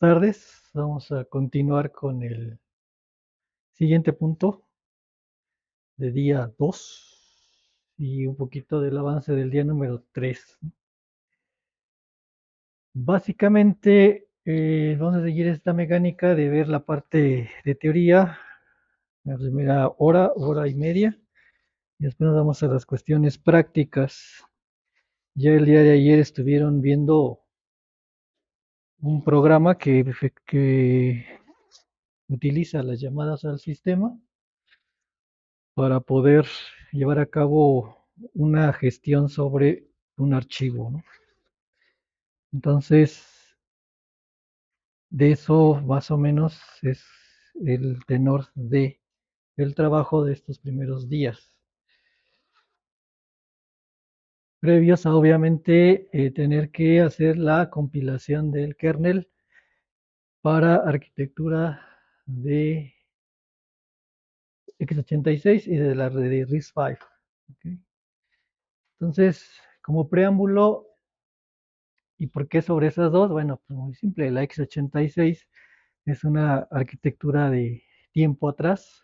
tardes. Vamos a continuar con el siguiente punto de día 2 y un poquito del avance del día número 3. Básicamente, vamos a seguir esta mecánica de ver la parte de teoría, la primera hora, hora y media, y después nos vamos a las cuestiones prácticas. Ya el día de ayer estuvieron viendo un programa que utiliza las llamadas al sistema para poder llevar a cabo una gestión sobre un archivo, ¿no? Entonces, de eso más o menos es el tenor de el trabajo de estos primeros días, previos a obviamente tener que hacer la compilación del kernel para arquitectura de x86 y de la red de RISC-V. ¿Okay? Entonces, como preámbulo, ¿y por qué sobre esas dos? Bueno, pues muy simple, la x86 es una arquitectura de tiempo atrás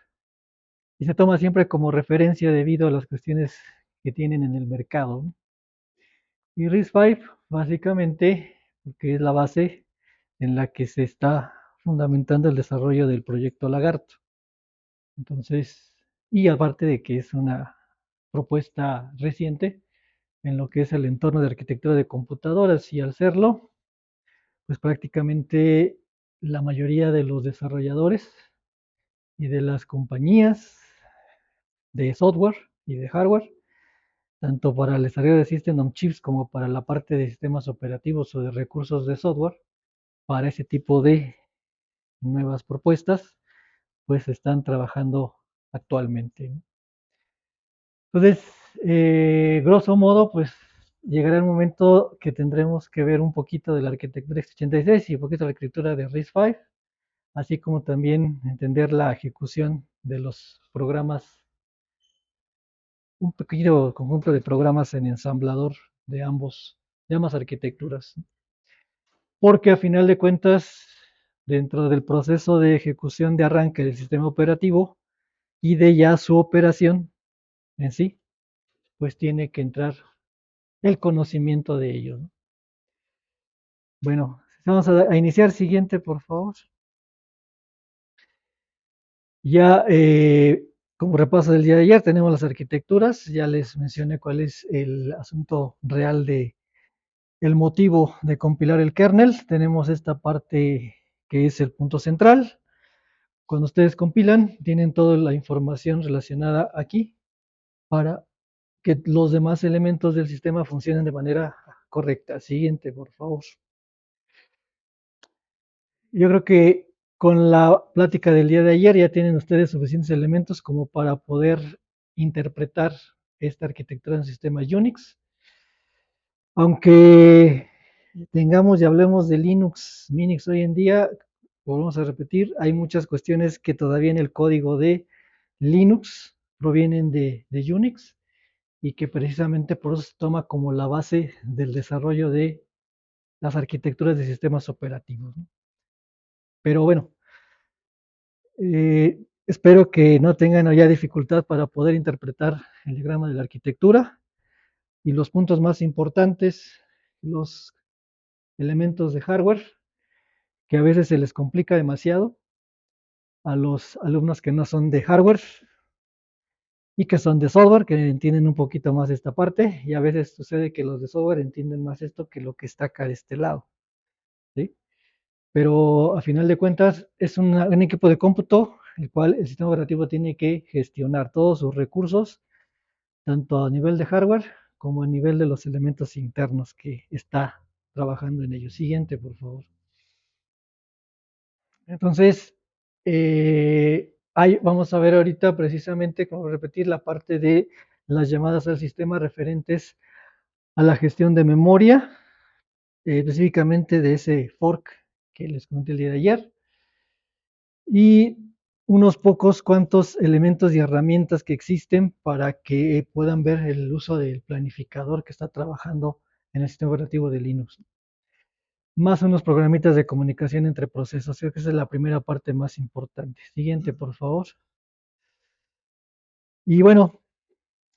y se toma siempre como referencia debido a las cuestiones que tienen en el mercado, ¿no? Y RISC-V, básicamente, porque es la base en la que se está fundamentando el desarrollo del proyecto Lagarto. Entonces, y aparte de que es una propuesta reciente en lo que es el entorno de arquitectura de computadoras, y al serlo, pues prácticamente la mayoría de los desarrolladores y de las compañías de software y de hardware, tanto para el desarrollo de System on Chips como para la parte de sistemas operativos o de recursos de software, para ese tipo de nuevas propuestas, pues están trabajando actualmente. Entonces, grosso modo, pues llegará el momento que tendremos que ver un poquito de la arquitectura x86 y un poquito de la arquitectura de RISC-V, así como también entender la ejecución de los programas, un pequeño conjunto de programas en ensamblador de ambas arquitecturas. Porque a final de cuentas, dentro del proceso de ejecución de arranque del sistema operativo y de ya su operación en sí, pues tiene que entrar el conocimiento de ello, ¿no? Bueno, vamos a iniciar. Siguiente, por favor. Ya como repaso del día de ayer, tenemos las arquitecturas. Ya les mencioné cuál es el asunto real de el motivo de compilar el kernel. Tenemos esta parte que es el punto central. Cuando ustedes compilan, tienen toda la información relacionada aquí para que los demás elementos del sistema funcionen de manera correcta. Siguiente, por favor. Yo creo que con la plática del día de ayer ya tienen ustedes suficientes elementos como para poder interpretar esta arquitectura en sistema Unix. Aunque tengamos y hablemos de Linux, Minix hoy en día, volvemos a repetir, hay muchas cuestiones que todavía en el código de Linux provienen de Unix y que precisamente por eso se toma como la base del desarrollo de las arquitecturas de sistemas operativos, ¿no? Pero bueno, espero que no tengan ya dificultad para poder interpretar el diagrama de la arquitectura y los puntos más importantes, los elementos de hardware, que a veces se les complica demasiado a los alumnos que no son de hardware y que son de software, que entienden un poquito más esta parte, y a veces sucede que los de software entienden más esto que lo que está acá de este lado, ¿sí? Pero a final de cuentas es un equipo de cómputo, el cual el sistema operativo tiene que gestionar todos sus recursos, tanto a nivel de hardware como a nivel de los elementos internos que está trabajando en ellos. Siguiente, por favor. Entonces, vamos a ver ahorita precisamente, como repetir, la parte de las llamadas al sistema referentes a la gestión de memoria, específicamente de ese fork que les comenté el día de ayer, y unos pocos cuantos elementos y herramientas que existen para que puedan ver el uso del planificador que está trabajando en el sistema operativo de Linux. más unos programitas de comunicación entre procesos. Creo que esa es la primera parte más importante. Siguiente, por favor. Y bueno,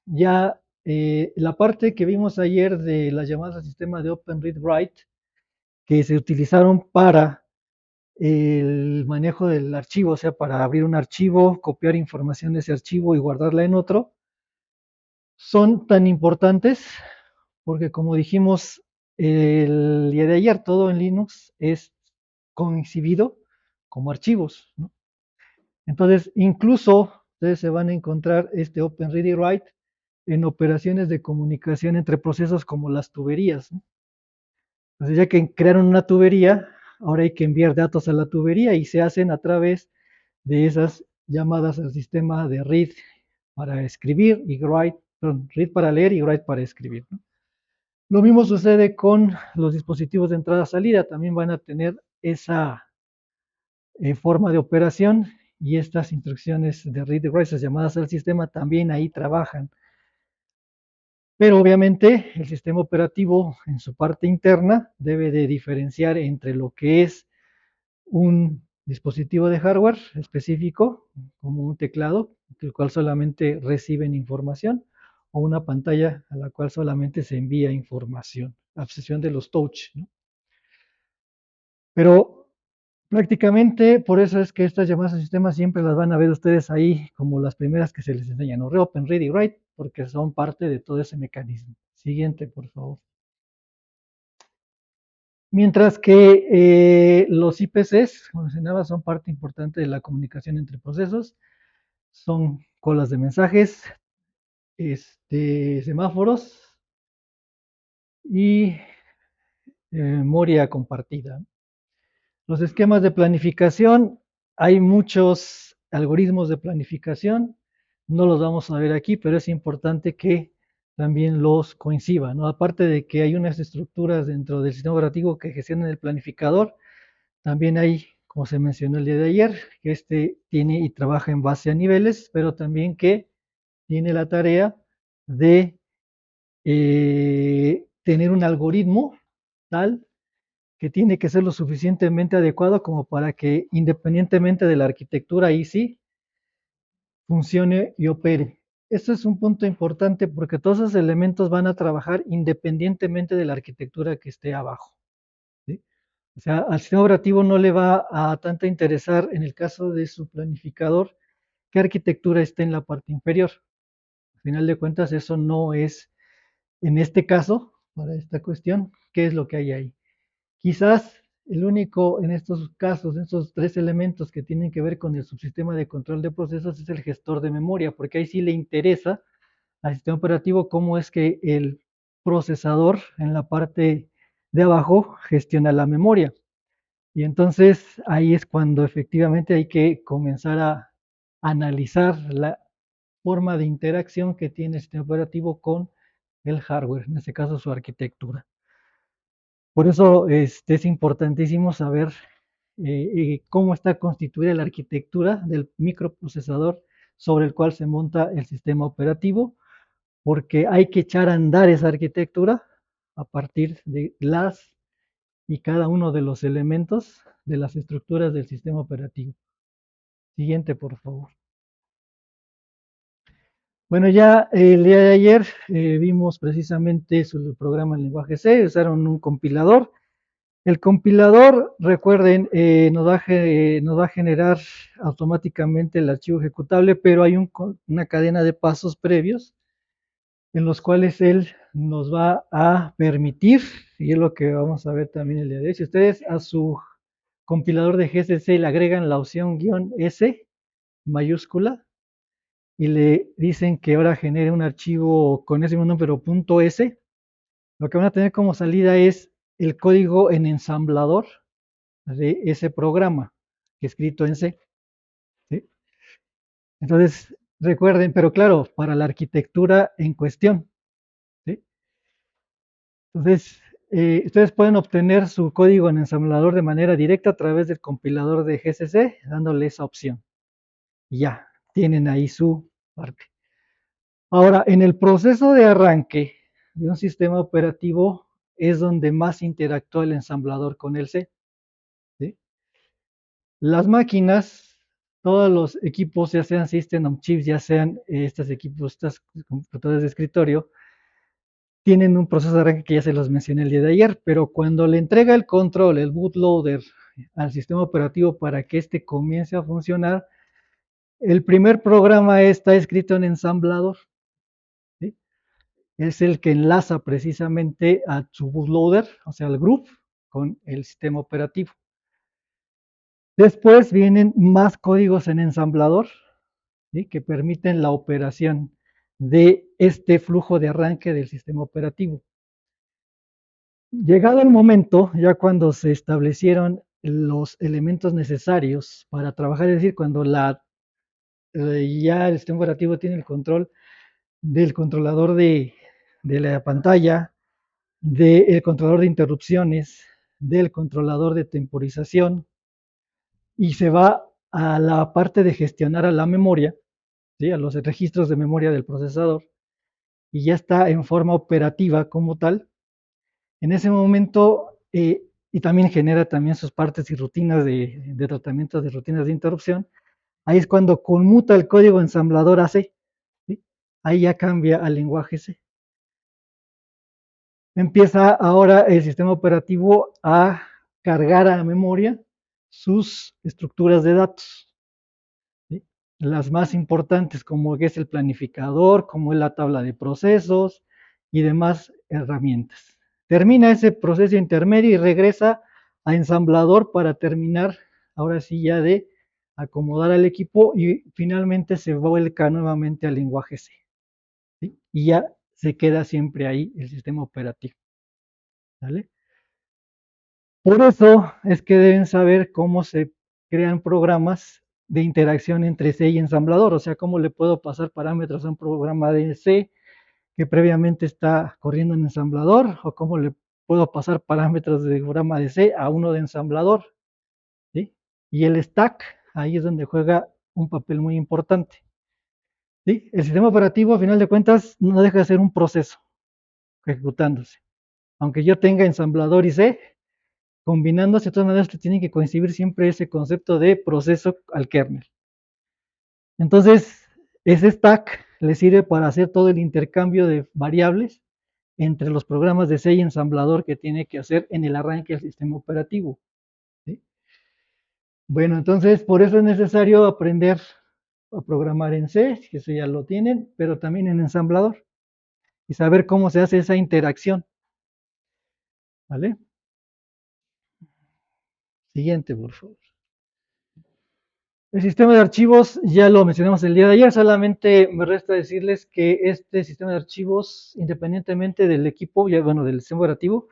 ya la parte que vimos ayer de las llamadas al sistema de Open Read Write, que se utilizaron para el manejo del archivo, o sea, para abrir un archivo, copiar información de ese archivo y guardarla en otro, son tan importantes porque como dijimos el día de ayer, todo en Linux es concibido como archivos, ¿no? Entonces, incluso ustedes se van a encontrar este Open Read Write en operaciones de comunicación entre procesos como las tuberías, ¿no? Entonces, ya que crearon una tubería, ahora hay que enviar datos a la tubería y se hacen a través de esas llamadas al sistema de read para escribir y write, perdón, read para leer y write para escribir, ¿no? Lo mismo sucede con los dispositivos de entrada-salida, también van a tener esa forma de operación y estas instrucciones de read y write, esas llamadas al sistema, también ahí trabajan. Pero obviamente el sistema operativo en su parte interna debe de diferenciar entre lo que es un dispositivo de hardware específico, como un teclado, el cual solamente reciben información, o una pantalla a la cual solamente se envía información, a excepción de los touch, ¿no? Pero prácticamente por eso es que estas llamadas al sistema siempre las van a ver ustedes ahí como las primeras que se les enseñan, ¿no? Reopen, read y write, porque son parte de todo ese mecanismo. Siguiente, por favor. Mientras que los IPCs, como mencionaba, son parte importante de la comunicación entre procesos, son colas de mensajes, semáforos y memoria compartida. Los esquemas de planificación, hay muchos algoritmos de planificación, no los vamos a ver aquí, pero es importante que también los coincidan, ¿no? Aparte de que hay unas estructuras dentro del sistema operativo que gestionan el planificador, también hay, como se mencionó el día de ayer, que tiene y trabaja en base a niveles, pero también que tiene la tarea de tener un algoritmo tal que tiene que ser lo suficientemente adecuado como para que independientemente de la arquitectura ahí sí funcione y opere. Esto es un punto importante porque todos esos elementos van a trabajar independientemente de la arquitectura que esté abajo, ¿sí? O sea, al sistema operativo no le va a tanto interesar en el caso de su planificador qué arquitectura esté en la parte inferior. Al final de cuentas, eso no es, en este caso, para esta cuestión, qué es lo que hay ahí. Quizás el único en estos casos, en estos tres elementos que tienen que ver con el subsistema de control de procesos es el gestor de memoria, porque ahí sí le interesa al sistema operativo cómo es que el procesador en la parte de abajo gestiona la memoria. Y entonces ahí es cuando efectivamente hay que comenzar a analizar la forma de interacción que tiene el sistema operativo con el hardware, en este caso su arquitectura. Por eso es importantísimo saber cómo está constituida la arquitectura del microprocesador sobre el cual se monta el sistema operativo, porque hay que echar a andar esa arquitectura a partir de las y cada uno de los elementos de las estructuras del sistema operativo. Siguiente, por favor. Bueno, ya el día de ayer vimos precisamente sobre el programa en lenguaje C, usaron un compilador. El compilador, recuerden, nos va a generar automáticamente el archivo ejecutable, pero hay una cadena de pasos previos en los cuales él nos va a permitir, y es lo que vamos a ver también el día de hoy, si ustedes a su compilador de GCC le agregan la opción "-s" mayúscula y le dicen que ahora genere un archivo con ese mismo número .s, lo que van a tener como salida es el código en ensamblador de ese programa escrito en C, ¿sí? Entonces, recuerden, pero claro, para la arquitectura en cuestión, ¿sí? Entonces, ustedes pueden obtener su código en ensamblador de manera directa a través del compilador de GCC, dándole esa opción. Y ya, tienen ahí su parte. Ahora, en el proceso de arranque de un sistema operativo, es donde más interactúa el ensamblador con el C. ¿Sí? Las máquinas, todos los equipos, ya sean System on Chips, ya sean estos equipos, estas computadoras de escritorio, tienen un proceso de arranque que ya se los mencioné el día de ayer, pero cuando le entrega el control, el bootloader, al sistema operativo para que éste comience a funcionar, el primer programa está escrito en ensamblador. ¿Sí? Es el que enlaza precisamente a su bootloader, o sea, al group, con el sistema operativo. Después vienen más códigos en ensamblador, ¿sí? Que permiten la operación de este flujo de arranque del sistema operativo. Llegado el momento, ya cuando se establecieron los elementos necesarios para trabajar, es decir, cuando ya el sistema operativo tiene el control del controlador de la pantalla, del controlador de interrupciones, del controlador de temporización, y se va a la parte de gestionar a la memoria, ¿sí? A los registros de memoria del procesador, y ya está en forma operativa como tal. En ese momento, y también genera también sus partes y rutinas de tratamiento de rutinas de interrupción, ahí es cuando conmuta el código ensamblador a C. ¿Sí? Ahí ya cambia al lenguaje C. Empieza ahora el sistema operativo a cargar a la memoria sus estructuras de datos. ¿Sí? Las más importantes, como es el planificador, como es la tabla de procesos y demás herramientas. Termina ese proceso intermedio y regresa a ensamblador para terminar, ahora sí ya de acomodar al equipo, y finalmente se vuelca nuevamente al lenguaje C. ¿Sí? Y ya se queda siempre ahí el sistema operativo. ¿Vale? Por eso es que deben saber cómo se crean programas de interacción entre C y ensamblador, o sea, cómo le puedo pasar parámetros a un programa de C que previamente está corriendo en ensamblador, o cómo le puedo pasar parámetros de programa de C a uno de ensamblador. ¿Sí? Y el stack, ahí es donde juega un papel muy importante. ¿Sí? El sistema operativo, a final de cuentas, no deja de ser un proceso ejecutándose. Aunque yo tenga ensamblador y C, combinándose, de todas maneras, tiene que coincidir siempre ese concepto de proceso al kernel. Entonces, ese stack le sirve para hacer todo el intercambio de variables entre los programas de C y ensamblador que tiene que hacer en el arranque del sistema operativo. ¿Sí? Bueno, entonces, por eso es necesario aprender a programar en C, que eso ya lo tienen, pero también en ensamblador, y saber cómo se hace esa interacción. ¿Vale? Siguiente, por favor. El sistema de archivos ya lo mencionamos el día de ayer, solamente me resta decirles que este sistema de archivos, independientemente del equipo, ya bueno, del sistema operativo,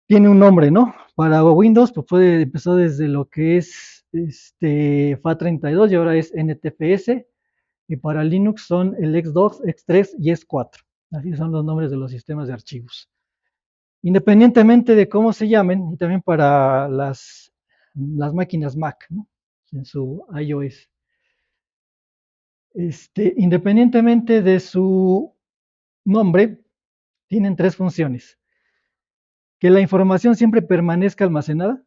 tiene un nombre, ¿no? Para Windows, pues puede empezar desde lo que es FAT32 y ahora es NTFS, y para Linux son el X2, X3 y X4. Así son los nombres de los sistemas de archivos. Independientemente de cómo se llamen, y también para las máquinas Mac, ¿no? En su iOS. Independientemente de su nombre, tienen tres funciones. Que la información siempre permanezca almacenada,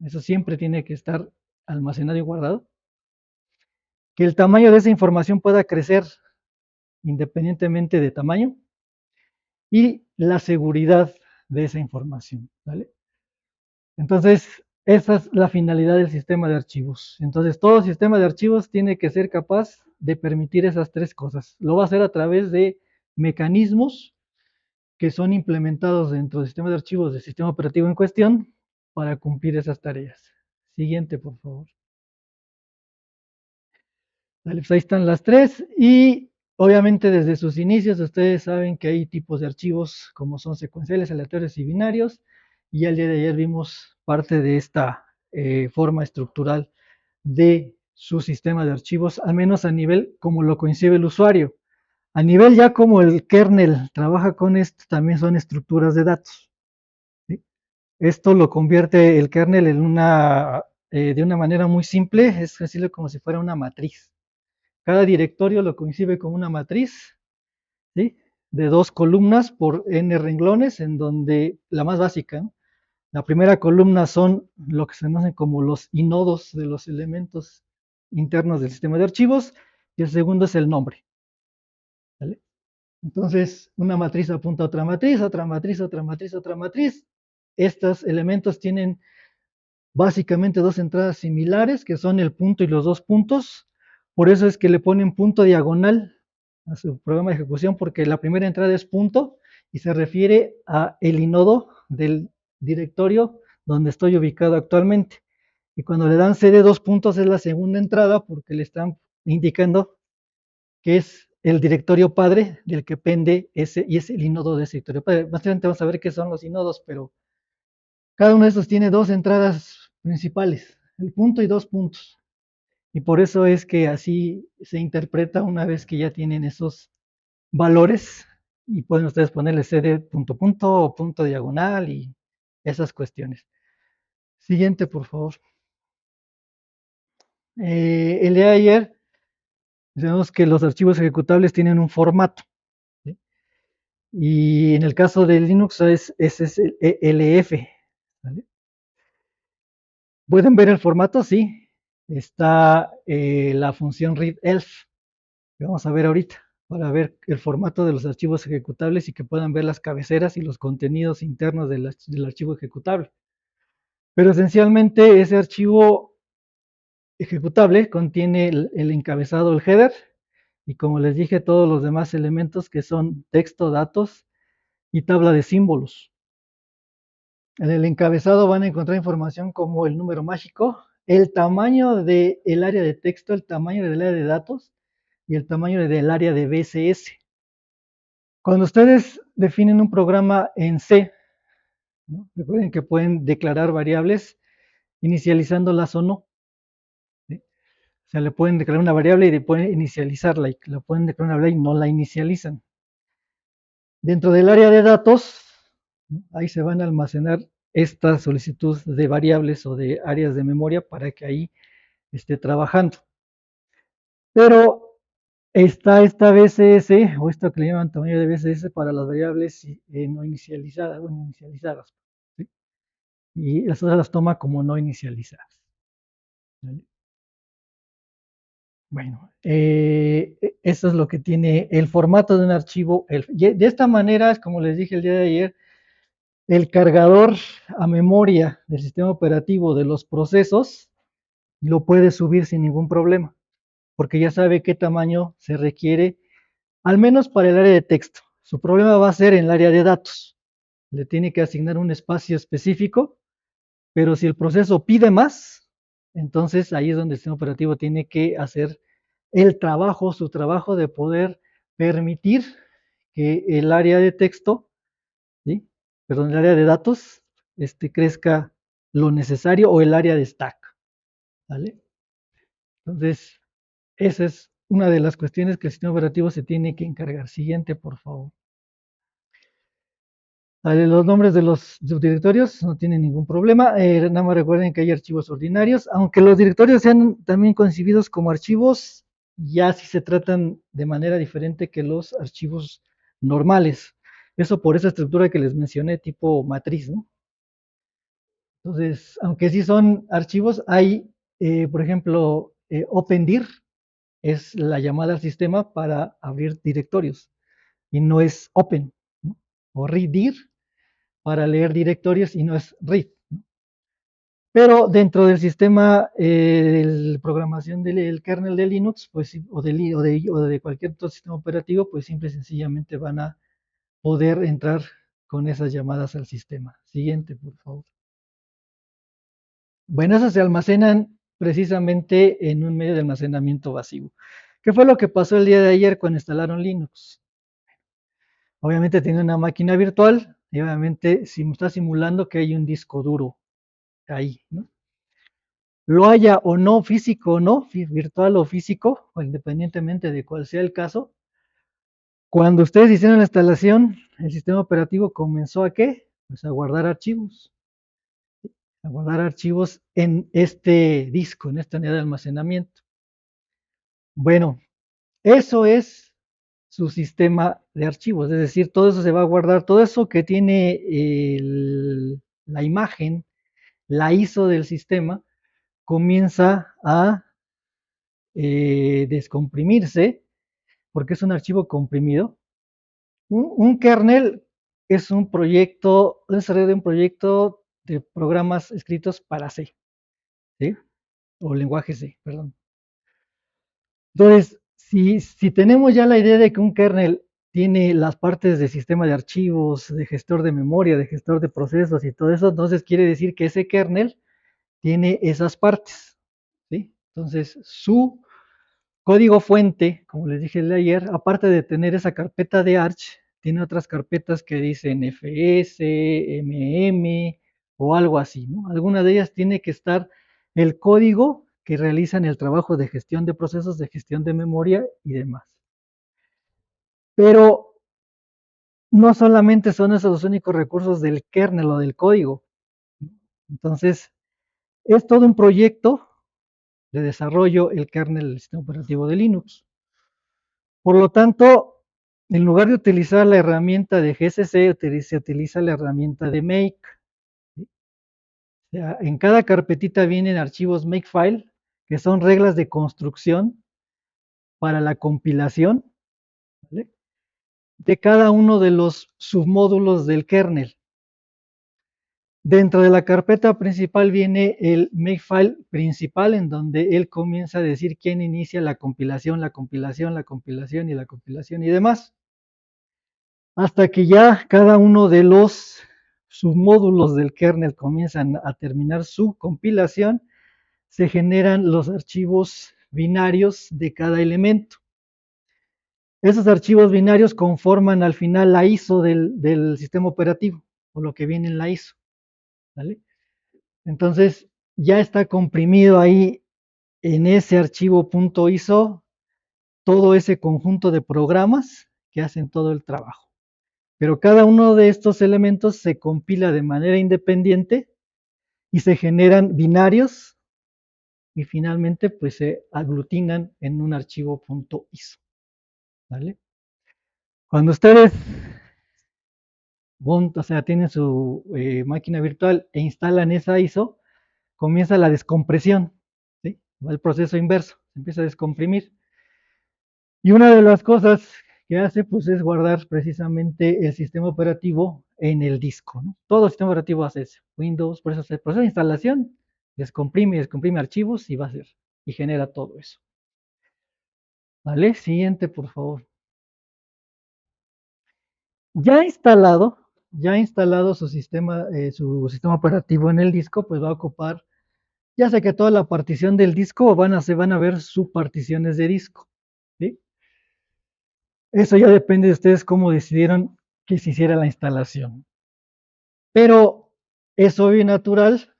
eso siempre tiene que estar almacenado y guardado. Que el tamaño de esa información pueda crecer independientemente de tamaño. Y la seguridad de esa información. ¿Vale? Entonces, esa es la finalidad del sistema de archivos. Entonces, todo sistema de archivos tiene que ser capaz de permitir esas tres cosas. Lo va a hacer a través de mecanismos que son implementados dentro del sistema de archivos del sistema operativo en cuestión para cumplir esas tareas. Siguiente, por favor. Vale, pues ahí están las tres, y obviamente desde sus inicios ustedes saben que hay tipos de archivos como son secuenciales, aleatorios y binarios, y el día de ayer vimos parte de esta forma estructural de su sistema de archivos, al menos a nivel como lo concibe el usuario. A nivel ya como el kernel trabaja con esto, también son estructuras de datos. ¿Sí? Esto lo convierte el kernel en de una manera muy simple, es decirlo como si fuera una matriz. Cada directorio lo concibe como una matriz, ¿sí? de dos columnas por n renglones, en donde la más básica, ¿no? La primera columna son lo que se conocen como los inodos de los elementos internos del sistema de archivos, y el segundo es el nombre. ¿Vale? Entonces, una matriz apunta a otra matriz, otra matriz, otra matriz, otra matriz. Estos elementos tienen básicamente dos entradas similares, que son el punto y los dos puntos. Por eso es que le ponen punto diagonal a su programa de ejecución, porque la primera entrada es punto y se refiere a el inodo del directorio donde estoy ubicado actualmente. Y cuando le dan CD dos puntos es la segunda entrada, porque le están indicando que es el directorio padre del que pende ese, y es el inodo de ese directorio padre. Más adelante vamos a ver qué son los inodos, pero cada uno de estos tiene dos entradas principales, el punto y dos puntos. Y por eso es que así se interpreta una vez que ya tienen esos valores, y pueden ustedes ponerle CD punto punto o punto diagonal y esas cuestiones. Siguiente, por favor. El de ayer, sabemos que los archivos ejecutables tienen un formato, ¿sí? Y en el caso de Linux es el ELF. ¿Vale? ¿Pueden ver el formato? Sí. Está la función readelf, que vamos a ver ahorita, para ver el formato de los archivos ejecutables y que puedan ver las cabeceras y los contenidos internos del archivo ejecutable. Pero esencialmente ese archivo ejecutable contiene el encabezado, el header, y como les dije, todos los demás elementos que son texto, datos y tabla de símbolos. En el encabezado van a encontrar información como el número mágico, el tamaño del área de texto, el tamaño del área de datos y el tamaño del área de BCS. Cuando ustedes definen un programa en C, ¿no? Recuerden que pueden declarar variables inicializándolas o no, ¿sí? O sea, le pueden declarar una variable y pueden inicializarla, y la pueden declarar una variable y no la inicializan. Dentro del área de datos, ¿no? Ahí se van a almacenar esta solicitud de variables o de áreas de memoria para que ahí esté trabajando. Pero está esta BCS, o esto que le llaman tamaño de BCS, para las variables no inicializadas, bueno, inicializadas, ¿sí? Y esas las toma como no inicializadas. ¿Vale? Bueno, eso es lo que tiene el formato de un archivo. De esta manera, como les dije el día de ayer, el cargador a memoria del sistema operativo de los procesos lo puede subir sin ningún problema, porque ya sabe qué tamaño se requiere, al menos para el área de texto. Su problema va a ser en el área de datos. Le tiene que asignar un espacio específico, pero si el proceso pide más, entonces ahí es donde el sistema operativo tiene que hacer el trabajo, su trabajo de poder permitir que el área de texto, ¿sí? Perdón, el área de datos, crezca lo necesario, o el área de stack, ¿vale? Entonces, esa es una de las cuestiones que el sistema operativo se tiene que encargar. Siguiente, por favor. Vale, los nombres de los subdirectorios no tienen ningún problema. Nada más recuerden que hay archivos ordinarios, aunque los directorios sean también concebidos como archivos, ya si se tratan de manera diferente que los archivos normales. Eso por esa estructura que les mencioné, tipo matriz, ¿no? Entonces, aunque sí son archivos, hay, por ejemplo, OpenDir es la llamada al sistema para abrir directorios y no es Open, ¿no? O readdir para leer directorios y no es read, ¿no? Pero dentro del sistema de programación del kernel de Linux, pues, o de cualquier otro sistema operativo, pues simple y sencillamente van a poder entrar con esas llamadas al sistema. Siguiente, por favor. Bueno, esas se almacenan precisamente en un medio de almacenamiento vacío. ¿Qué fue lo que pasó el día de ayer cuando instalaron Linux? Obviamente tiene una máquina virtual y obviamente está simulando que hay un disco duro ahí, ¿no? Lo haya o no, físico o no, virtual o físico, o independientemente de cuál sea el caso, cuando ustedes hicieron la instalación, el sistema operativo comenzó a ¿qué? Pues a guardar archivos en este disco, en esta unidad de almacenamiento. Bueno, eso es su sistema de archivos, es decir, todo eso se va a guardar, todo eso que tiene la imagen, la ISO del sistema, comienza a descomprimirse porque es un archivo comprimido. Un kernel es un proyecto, un desarrollo de un proyecto de programas escritos para C, ¿sí? O lenguaje C, perdón. Entonces, si tenemos ya la idea de que un kernel tiene las partes de sistema de archivos, de gestor de memoria, de gestor de procesos y todo eso, entonces quiere decir que ese kernel tiene esas partes, ¿sí? Entonces, su código fuente, como les dije ayer, aparte de tener esa carpeta de Arch, tiene otras carpetas que dicen FS, MM o algo así, ¿no? Alguna de ellas tiene que estar el código que realizan el trabajo de gestión de procesos, de gestión de memoria y demás. Pero no solamente son esos los únicos recursos del kernel o del código. Entonces, es todo un proyecto de desarrollo el kernel del sistema operativo de Linux. Por lo tanto, en lugar de utilizar la herramienta de GCC, se utiliza la herramienta de Make. ¿Sí? O sea, en cada carpetita vienen archivos Makefile, que son reglas de construcción para la compilación, ¿vale? De cada uno de los submódulos del kernel. Dentro de la carpeta principal viene el Makefile principal, en donde él comienza a decir quién inicia la compilación, la compilación, la compilación y la compilación y demás. Hasta que ya cada uno de los submódulos del kernel comienzan a terminar su compilación, se generan los archivos binarios de cada elemento. Esos archivos binarios conforman al final la ISO del sistema operativo, o lo que viene en la ISO, ¿vale? Entonces, ya está comprimido ahí en ese archivo .iso todo ese conjunto de programas que hacen todo el trabajo. Pero cada uno de estos elementos se compila de manera independiente y se generan binarios y finalmente pues se aglutinan en un archivo .iso, ¿vale? Cuando ustedes o sea, tienen su máquina virtual e instalan esa ISO, comienza la descompresión, ¿sí? Va el proceso inverso, se empieza a descomprimir. Y una de las cosas que hace pues es guardar precisamente el sistema operativo en el disco, ¿no? Todo el sistema operativo hace eso. Windows, por eso el proceso de instalación descomprime y descomprime archivos y va a hacer y genera todo eso. ¿Vale? Siguiente, por favor. Ya instalado su sistema operativo en el disco, pues va a ocupar, ya sea que toda la partición del disco o se van a ver subparticiones de disco, ¿sí? Eso ya depende de ustedes cómo decidieron que se hiciera la instalación. Pero es obvio y natural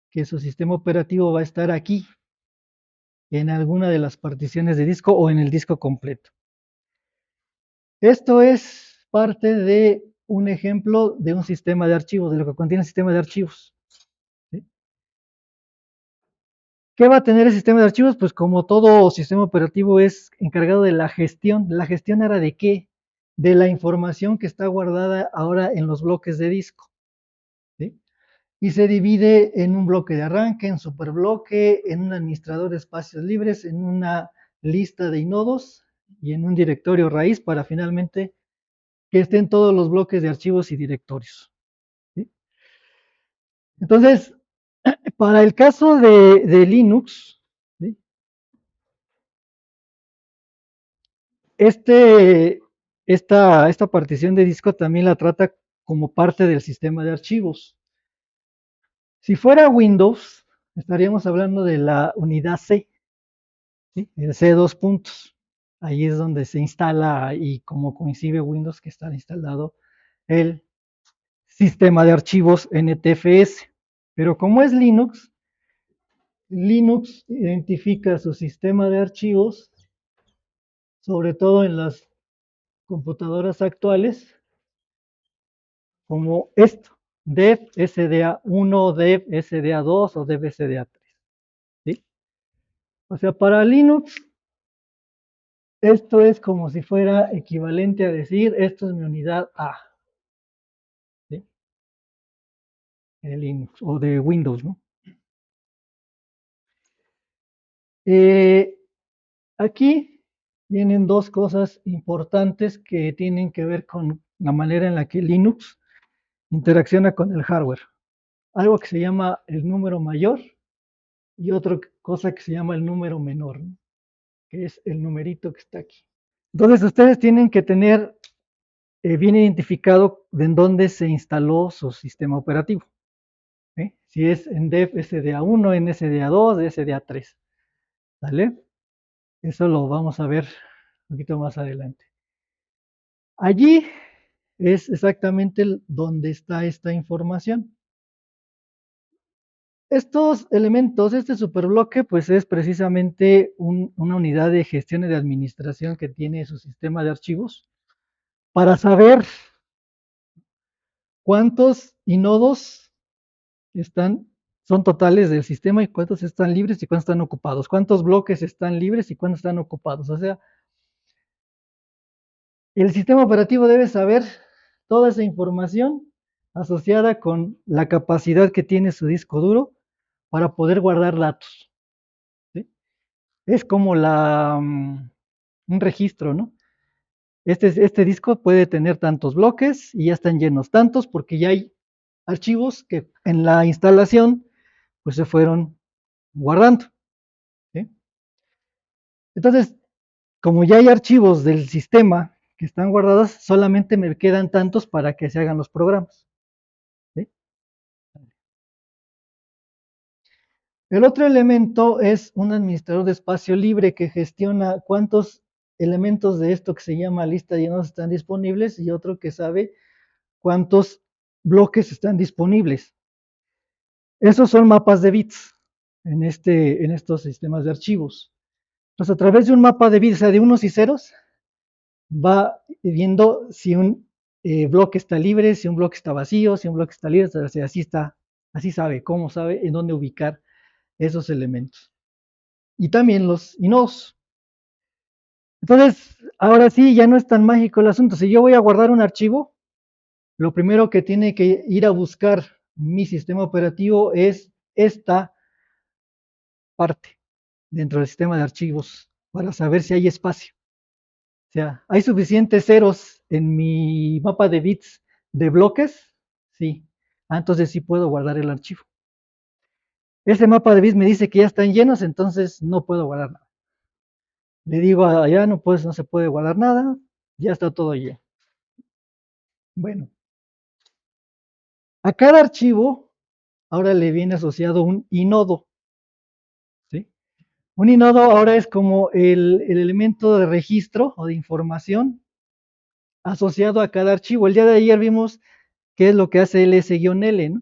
que su sistema operativo va a estar aquí, en alguna de las particiones de disco o en el disco completo. Esto es parte de un ejemplo de un sistema de archivos, de lo que contiene el sistema de archivos. ¿Sí? ¿Qué va a tener el sistema de archivos? Pues como todo sistema operativo es encargado de la gestión. ¿La gestión era de qué? De la información que está guardada ahora en los bloques de disco. ¿Sí? Y se divide en un bloque de arranque, en superbloque, en un administrador de espacios libres, en una lista de inodos y en un directorio raíz para finalmente que estén todos los bloques de archivos y directorios. ¿Sí? Entonces, para el caso de Linux, ¿sí? este, esta partición de disco también la trata como parte del sistema de archivos. Si fuera Windows, estaríamos hablando de la unidad C, ¿sí? El C dos puntos. Ahí es donde se instala y como coincide Windows que está instalado el sistema de archivos NTFS. Pero como es Linux, Linux identifica su sistema de archivos, sobre todo en las computadoras actuales, como esto, dev SDA1, dev SDA2 o dev SDA3. ¿Sí? O sea, para Linux Esto es como si fuera equivalente a decir, esto es mi unidad A, ¿sí? De Linux o de Windows, ¿no? Eh, Aquí vienen dos cosas importantes que tienen que ver con la manera en la que Linux interacciona con el hardware. Algo que se llama el número mayor y otra cosa que se llama el número menor, ¿no? Que es el numerito que está aquí. Entonces ustedes tienen que tener bien identificado en dónde se instaló su sistema operativo. ¿Eh? Si es en DEF SDA1, en SDA2, SDA3. ¿Vale? Eso lo vamos a ver un poquito más adelante. Allí es exactamente donde está esta información. Estos elementos, este superbloque, pues es precisamente una unidad de gestión y de administración que tiene su sistema de archivos para saber cuántos nodos están, son totales del sistema y cuántos están libres y cuántos están ocupados, cuántos bloques están libres y cuántos están ocupados. O sea, el sistema operativo debe saber toda esa información asociada con la capacidad que tiene su disco duro para poder guardar datos. ¿Sí? Es como un registro, ¿no? Este disco puede tener tantos bloques y ya están llenos tantos porque ya hay archivos que en la instalación pues se fueron guardando. ¿Sí? Entonces, como ya hay archivos del sistema que están guardados, solamente me quedan tantos para que se hagan los programas. ¿Sí? El otro elemento es un administrador de espacio libre que gestiona cuántos elementos de esto que se llama lista de nodos están disponibles y otro que sabe cuántos bloques están disponibles. Esos son mapas de bits en estos sistemas de archivos. Entonces, a través de un mapa de bits, o sea, de unos y ceros, va viendo si un bloque está libre, si un bloque está vacío, si un bloque está libre, o sea, así está, así sabe, cómo sabe en dónde ubicar esos elementos. Y también los nodos. Entonces, ahora sí, ya no es tan mágico el asunto. Si yo voy a guardar un archivo, lo primero que tiene que ir a buscar mi sistema operativo es esta parte dentro del sistema de archivos para saber si hay espacio. O sea, ¿hay suficientes ceros en mi mapa de bits de bloques? Sí. Ah, entonces sí puedo guardar el archivo. Ese mapa de bits me dice que ya están llenos, entonces no puedo guardar nada. Le digo allá, no, pues no se puede guardar nada, ya está todo lleno. Bueno, a cada archivo ahora le viene asociado un inodo. ¿Sí? Un inodo ahora es como el elemento de registro o de información asociado a cada archivo. El día de ayer vimos qué es lo que hace ls-l, ¿no?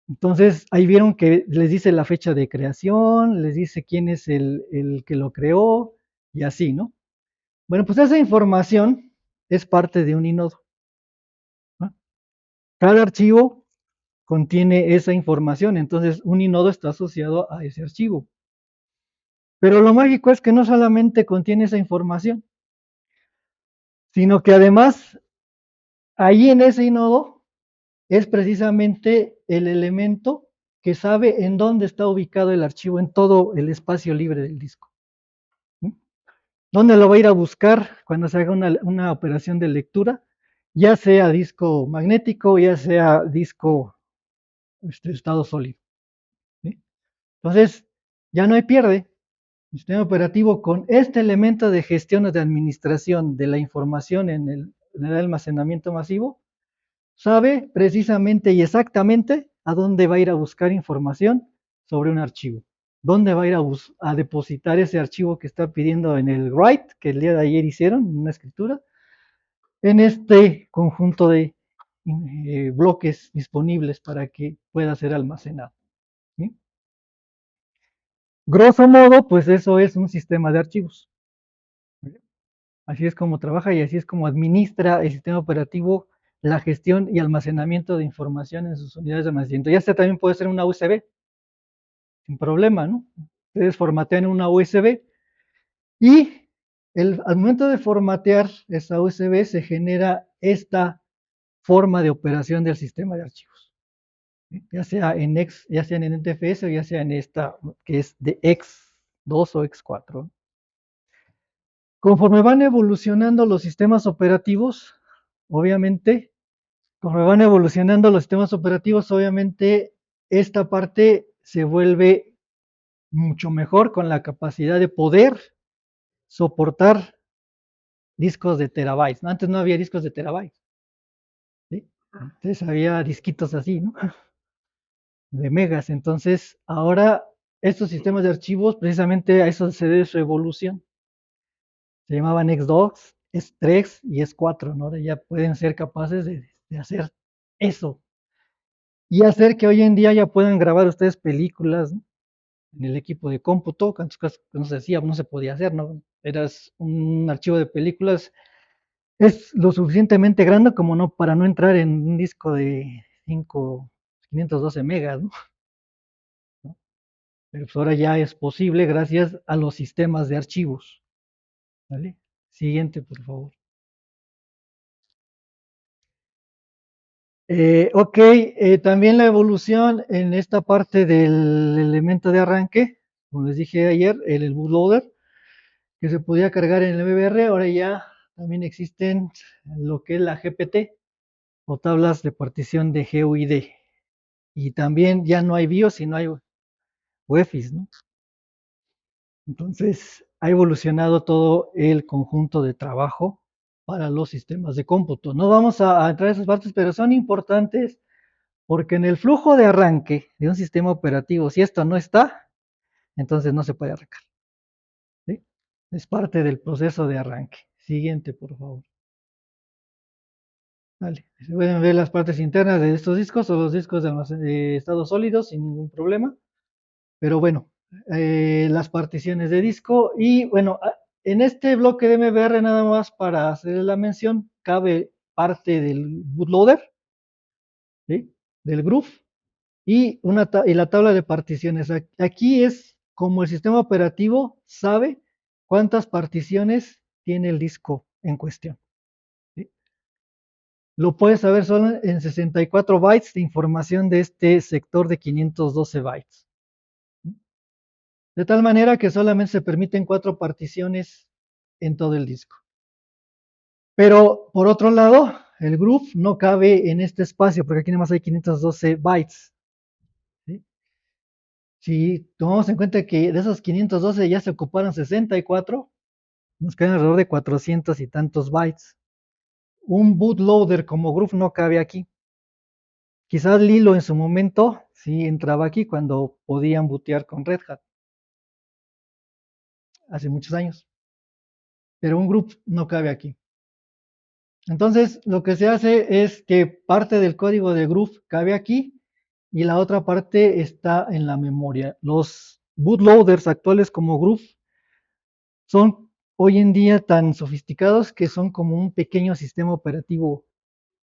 Entonces, ahí vieron que les dice la fecha de creación, les dice quién es el que lo creó y así, ¿no? Bueno, pues esa información es parte de un inodo, ¿no? Cada archivo contiene esa información, entonces un inodo está asociado a ese archivo. Pero lo mágico es que no solamente contiene esa información, sino que además ahí en ese inodo es precisamente el elemento que sabe en dónde está ubicado el archivo en todo el espacio libre del disco. ¿Dónde lo va a ir a buscar cuando se haga una operación de lectura? Ya sea disco magnético, ya sea disco estado sólido. ¿Sí? Entonces, ya no hay pierde. El sistema operativo con este elemento de gestión o de administración de la información en el almacenamiento masivo sabe precisamente y exactamente a dónde va a ir a buscar información sobre un archivo. ¿Dónde va a ir a depositar ese archivo que está pidiendo en el write, que el día de ayer hicieron, en una escritura, en este conjunto de bloques disponibles para que pueda ser almacenado? ¿Sí? Grosso modo, pues eso es un sistema de archivos. Así es como trabaja y así es como administra el sistema operativo la gestión y almacenamiento de información en sus unidades de almacenamiento. Ya sea también puede ser una USB, sin problema, ¿no? Ustedes formatean una USB y Al momento de formatear esa USB se genera esta forma de operación del sistema de archivos, ¿sí? Ya sea en NTFS o ya sea en esta que es de X2 o X4. Conforme van evolucionando los sistemas operativos, obviamente, conforme van evolucionando los sistemas operativos, obviamente esta parte se vuelve mucho mejor con la capacidad de poder soportar discos de terabytes, ¿no? Antes no había discos de terabytes, ¿sí? Antes había disquitos así, ¿no? De megas. Entonces, ahora estos sistemas de archivos, precisamente a eso se debe su evolución. Se llamaban X2, S3 y S4, ¿no? Ahora ya pueden ser capaces de hacer eso y hacer que hoy en día ya puedan grabar ustedes películas, ¿no? En el equipo de cómputo, que antes no se hacía, no se podía hacer, ¿no? Eras un archivo de películas, es lo suficientemente grande como no para no entrar en un disco de 512 megas, ¿no? Pero pues ahora ya es posible gracias a los sistemas de archivos, ¿vale? Siguiente, por favor. Ok, también la evolución en esta parte del elemento de arranque, como les dije ayer, el bootloader, que se podía cargar en el MBR, ahora ya también existen lo que es la GPT o tablas de partición de GUID. Y también ya no hay BIOS, sino hay UEFIs, ¿no? Entonces, ha evolucionado todo el conjunto de trabajo para los sistemas de cómputo. No vamos a entrar a esas partes, pero son importantes porque en el flujo de arranque de un sistema operativo, si esto no está, entonces no se puede arrancar, ¿sí? Es parte del proceso de arranque. Siguiente, por favor. Vale. Se pueden ver las partes internas de estos discos o los discos de estado sólido sin ningún problema. Pero bueno, las particiones de disco y bueno, en este bloque de MBR nada más para hacer la mención, cabe parte del bootloader, ¿sí? Del groove y la tabla de particiones. Aquí es como el sistema operativo sabe cuántas particiones tiene el disco en cuestión, ¿sí? Lo puedes saber solo en 64 bytes de información de este sector de 512 bytes. De tal manera que solamente se permiten 4 particiones en todo el disco. Pero por otro lado, el groove no cabe en este espacio porque aquí nada más hay 512 bytes, ¿sí? Si tomamos en cuenta que de esos 512 ya se ocuparon 64, nos quedan alrededor de 400 y tantos bytes. Un bootloader como groove no cabe aquí. Quizás Lilo en su momento sí entraba aquí cuando podían bootear con Red Hat hace muchos años, pero un groove no cabe aquí. Entonces, lo que se hace es que parte del código de Groove cabe aquí y la otra parte está en la memoria. Los bootloaders actuales como Groove son hoy en día tan sofisticados que son como un pequeño sistema operativo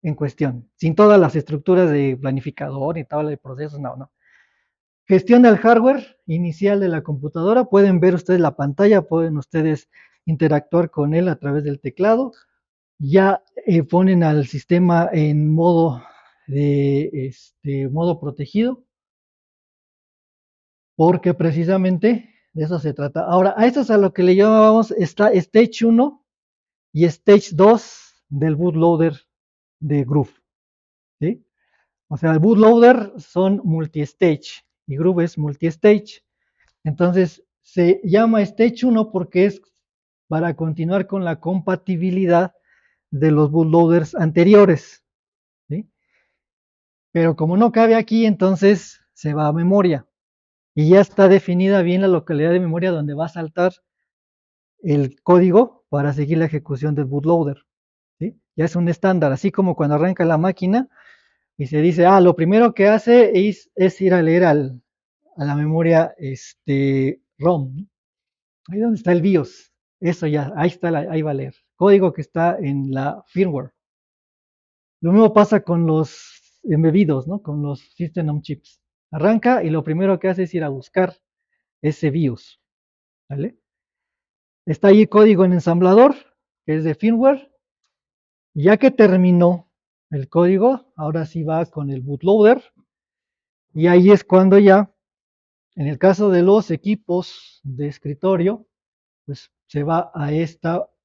en cuestión, sin todas las estructuras de planificador y tabla de procesos, no, no. Gestiona el hardware inicial de la computadora, pueden ver ustedes la pantalla, pueden ustedes interactuar con él a través del teclado, ya ponen al sistema en modo modo protegido, porque precisamente de eso se trata. Ahora, a esto es a lo que le llamábamos Stage 1 y Stage 2 del bootloader de Groove, ¿sí? O sea, el bootloader son multi-stage y Groove es multi-stage. Entonces, se llama Stage 1 porque es para continuar con la compatibilidad de los bootloaders anteriores, ¿sí? Pero como no cabe aquí, entonces se va a memoria y ya está definida bien la localidad de memoria donde va a saltar el código para seguir la ejecución del bootloader, ¿sí? Ya es un estándar, así como cuando arranca la máquina y se dice, lo primero que hace es ir a leer a la memoria ROM, ¿no? Ahí donde está el BIOS, eso ya, ahí está, ahí va a leer, código que está en la firmware. Lo mismo pasa con los embebidos, ¿no? Con los System on Chips. Arranca y lo primero que hace es ir a buscar ese BIOS, ¿vale? Está ahí código en ensamblador, que es de firmware. Ya que terminó el código, ahora sí va con el bootloader. Y ahí es cuando ya, en el caso de los equipos de escritorio, pues se va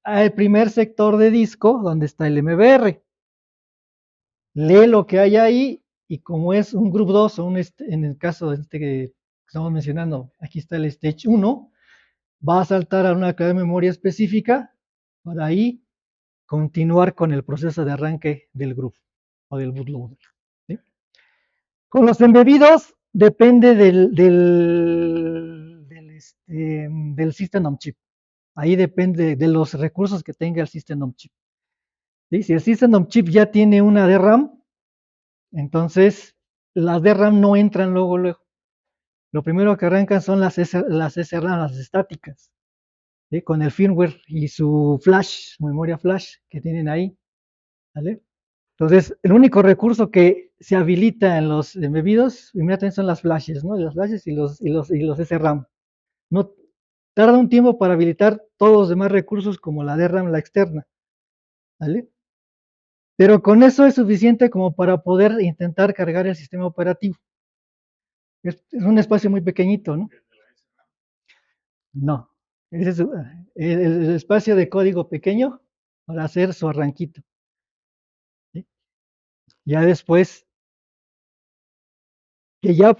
al primer sector de disco donde está el MBR. Lee lo que hay ahí y como es un group 2 o en el caso de este que estamos mencionando, aquí está el stage 1, va a saltar a una clave de memoria específica para ahí continuar con el proceso de arranque del group o del bootloader. ¿Sí? Con los embebidos depende del System on Chip. Ahí depende de los recursos que tenga el System on Chip. ¿Sí? Si el System on Chip ya tiene una DRAM, entonces las DRAM no entran luego, luego. Lo primero que arrancan son las SRAM, las estáticas, ¿sí? Con el firmware y su flash, memoria flash que tienen ahí. ¿Vale? Entonces, el único recurso que se habilita en los embebidos inmediatamente son las flashes, ¿no? Las flashes y los SRAM. No tarda un tiempo para habilitar todos los demás recursos como la DRAM, la externa, ¿vale? Pero con eso es suficiente como para poder intentar cargar el sistema operativo. Es un espacio muy pequeñito, ¿no? No, ese es el espacio de código pequeño para hacer su arranquito. ¿Sí? Ya después que ya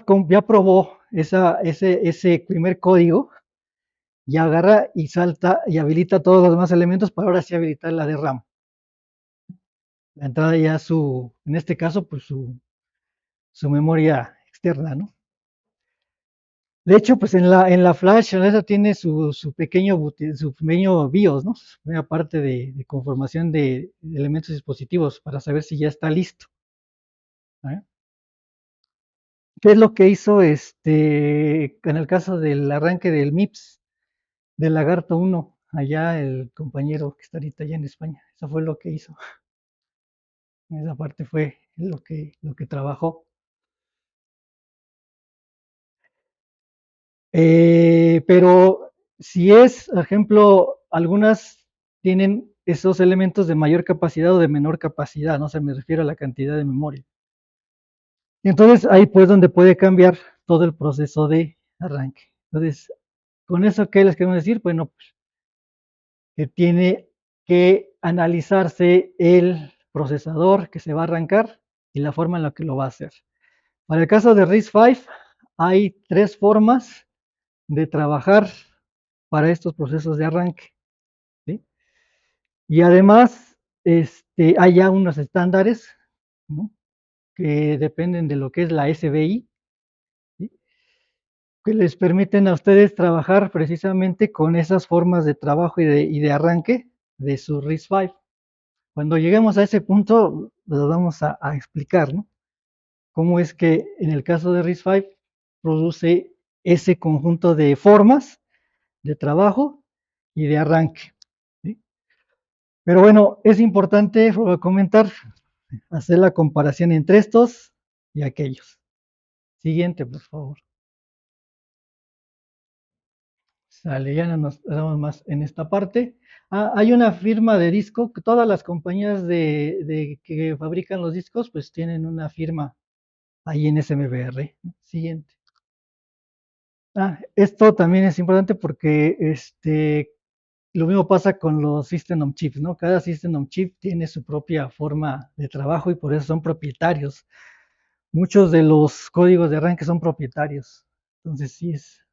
probó ese primer código, ya agarra y salta y habilita todos los demás elementos para ahora sí habilitar la de RAM. La entrada ya en este caso, pues su memoria externa, ¿no? De hecho, pues en la flash, esa tiene su pequeño BIOS, ¿no? Su primera parte de conformación de elementos dispositivos para saber si ya está listo. ¿Eh? ¿Qué es lo que hizo en el caso del arranque del MIPS, del Lagarto 1? Allá el compañero que está ahorita allá en España. Eso fue lo que hizo. Esa parte fue lo que trabajó. Pero si es, por ejemplo, algunas tienen esos elementos de mayor capacidad o de menor capacidad, no se me refiero a la cantidad de memoria. Y entonces ahí pues donde puede cambiar todo el proceso de arranque. Entonces, con eso, ¿qué les queremos decir? Bueno, pues, que tiene que analizarse el procesador que se va a arrancar y la forma en la que lo va a hacer. Para el caso de RISC-V, hay 3 formas de trabajar para estos procesos de arranque. ¿Sí? Y además, hay ya unos estándares, ¿no? Que dependen de lo que es la SBI, ¿sí? Que les permiten a ustedes trabajar precisamente con esas formas de trabajo y de arranque de su RISC-V. Cuando lleguemos a ese punto, lo vamos a explicar, ¿no? Cómo es que en el caso de RISC-V produce ese conjunto de formas de trabajo y de arranque. ¿Sí? Pero bueno, es importante comentar, hacer la comparación entre estos y aquellos. Siguiente, por favor. Sale, ya no nos damos más en esta parte. Hay una firma de disco, que todas las compañías que fabrican los discos, pues tienen una firma ahí en SMBR. Siguiente. Esto también es importante porque lo mismo pasa con los System on Chips, ¿no? Cada System on Chip tiene su propia forma de trabajo y por eso son propietarios. Muchos de los códigos de arranque son propietarios. Entonces sí es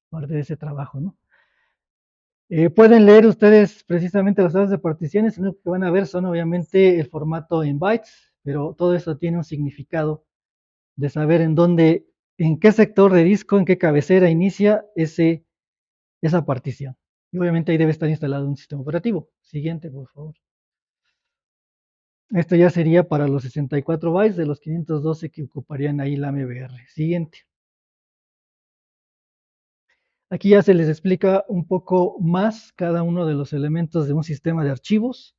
parte de ese trabajo, ¿no? Pueden leer ustedes precisamente las tablas de particiones, lo que van a ver son obviamente el formato en bytes, pero todo eso tiene un significado de saber en qué sector de disco, en qué cabecera inicia esa partición. Y obviamente ahí debe estar instalado un sistema operativo. Siguiente, por favor. Esto ya sería para los 64 bytes de los 512 que ocuparían ahí la MBR. Siguiente. Aquí ya se les explica un poco más cada uno de los elementos de un sistema de archivos.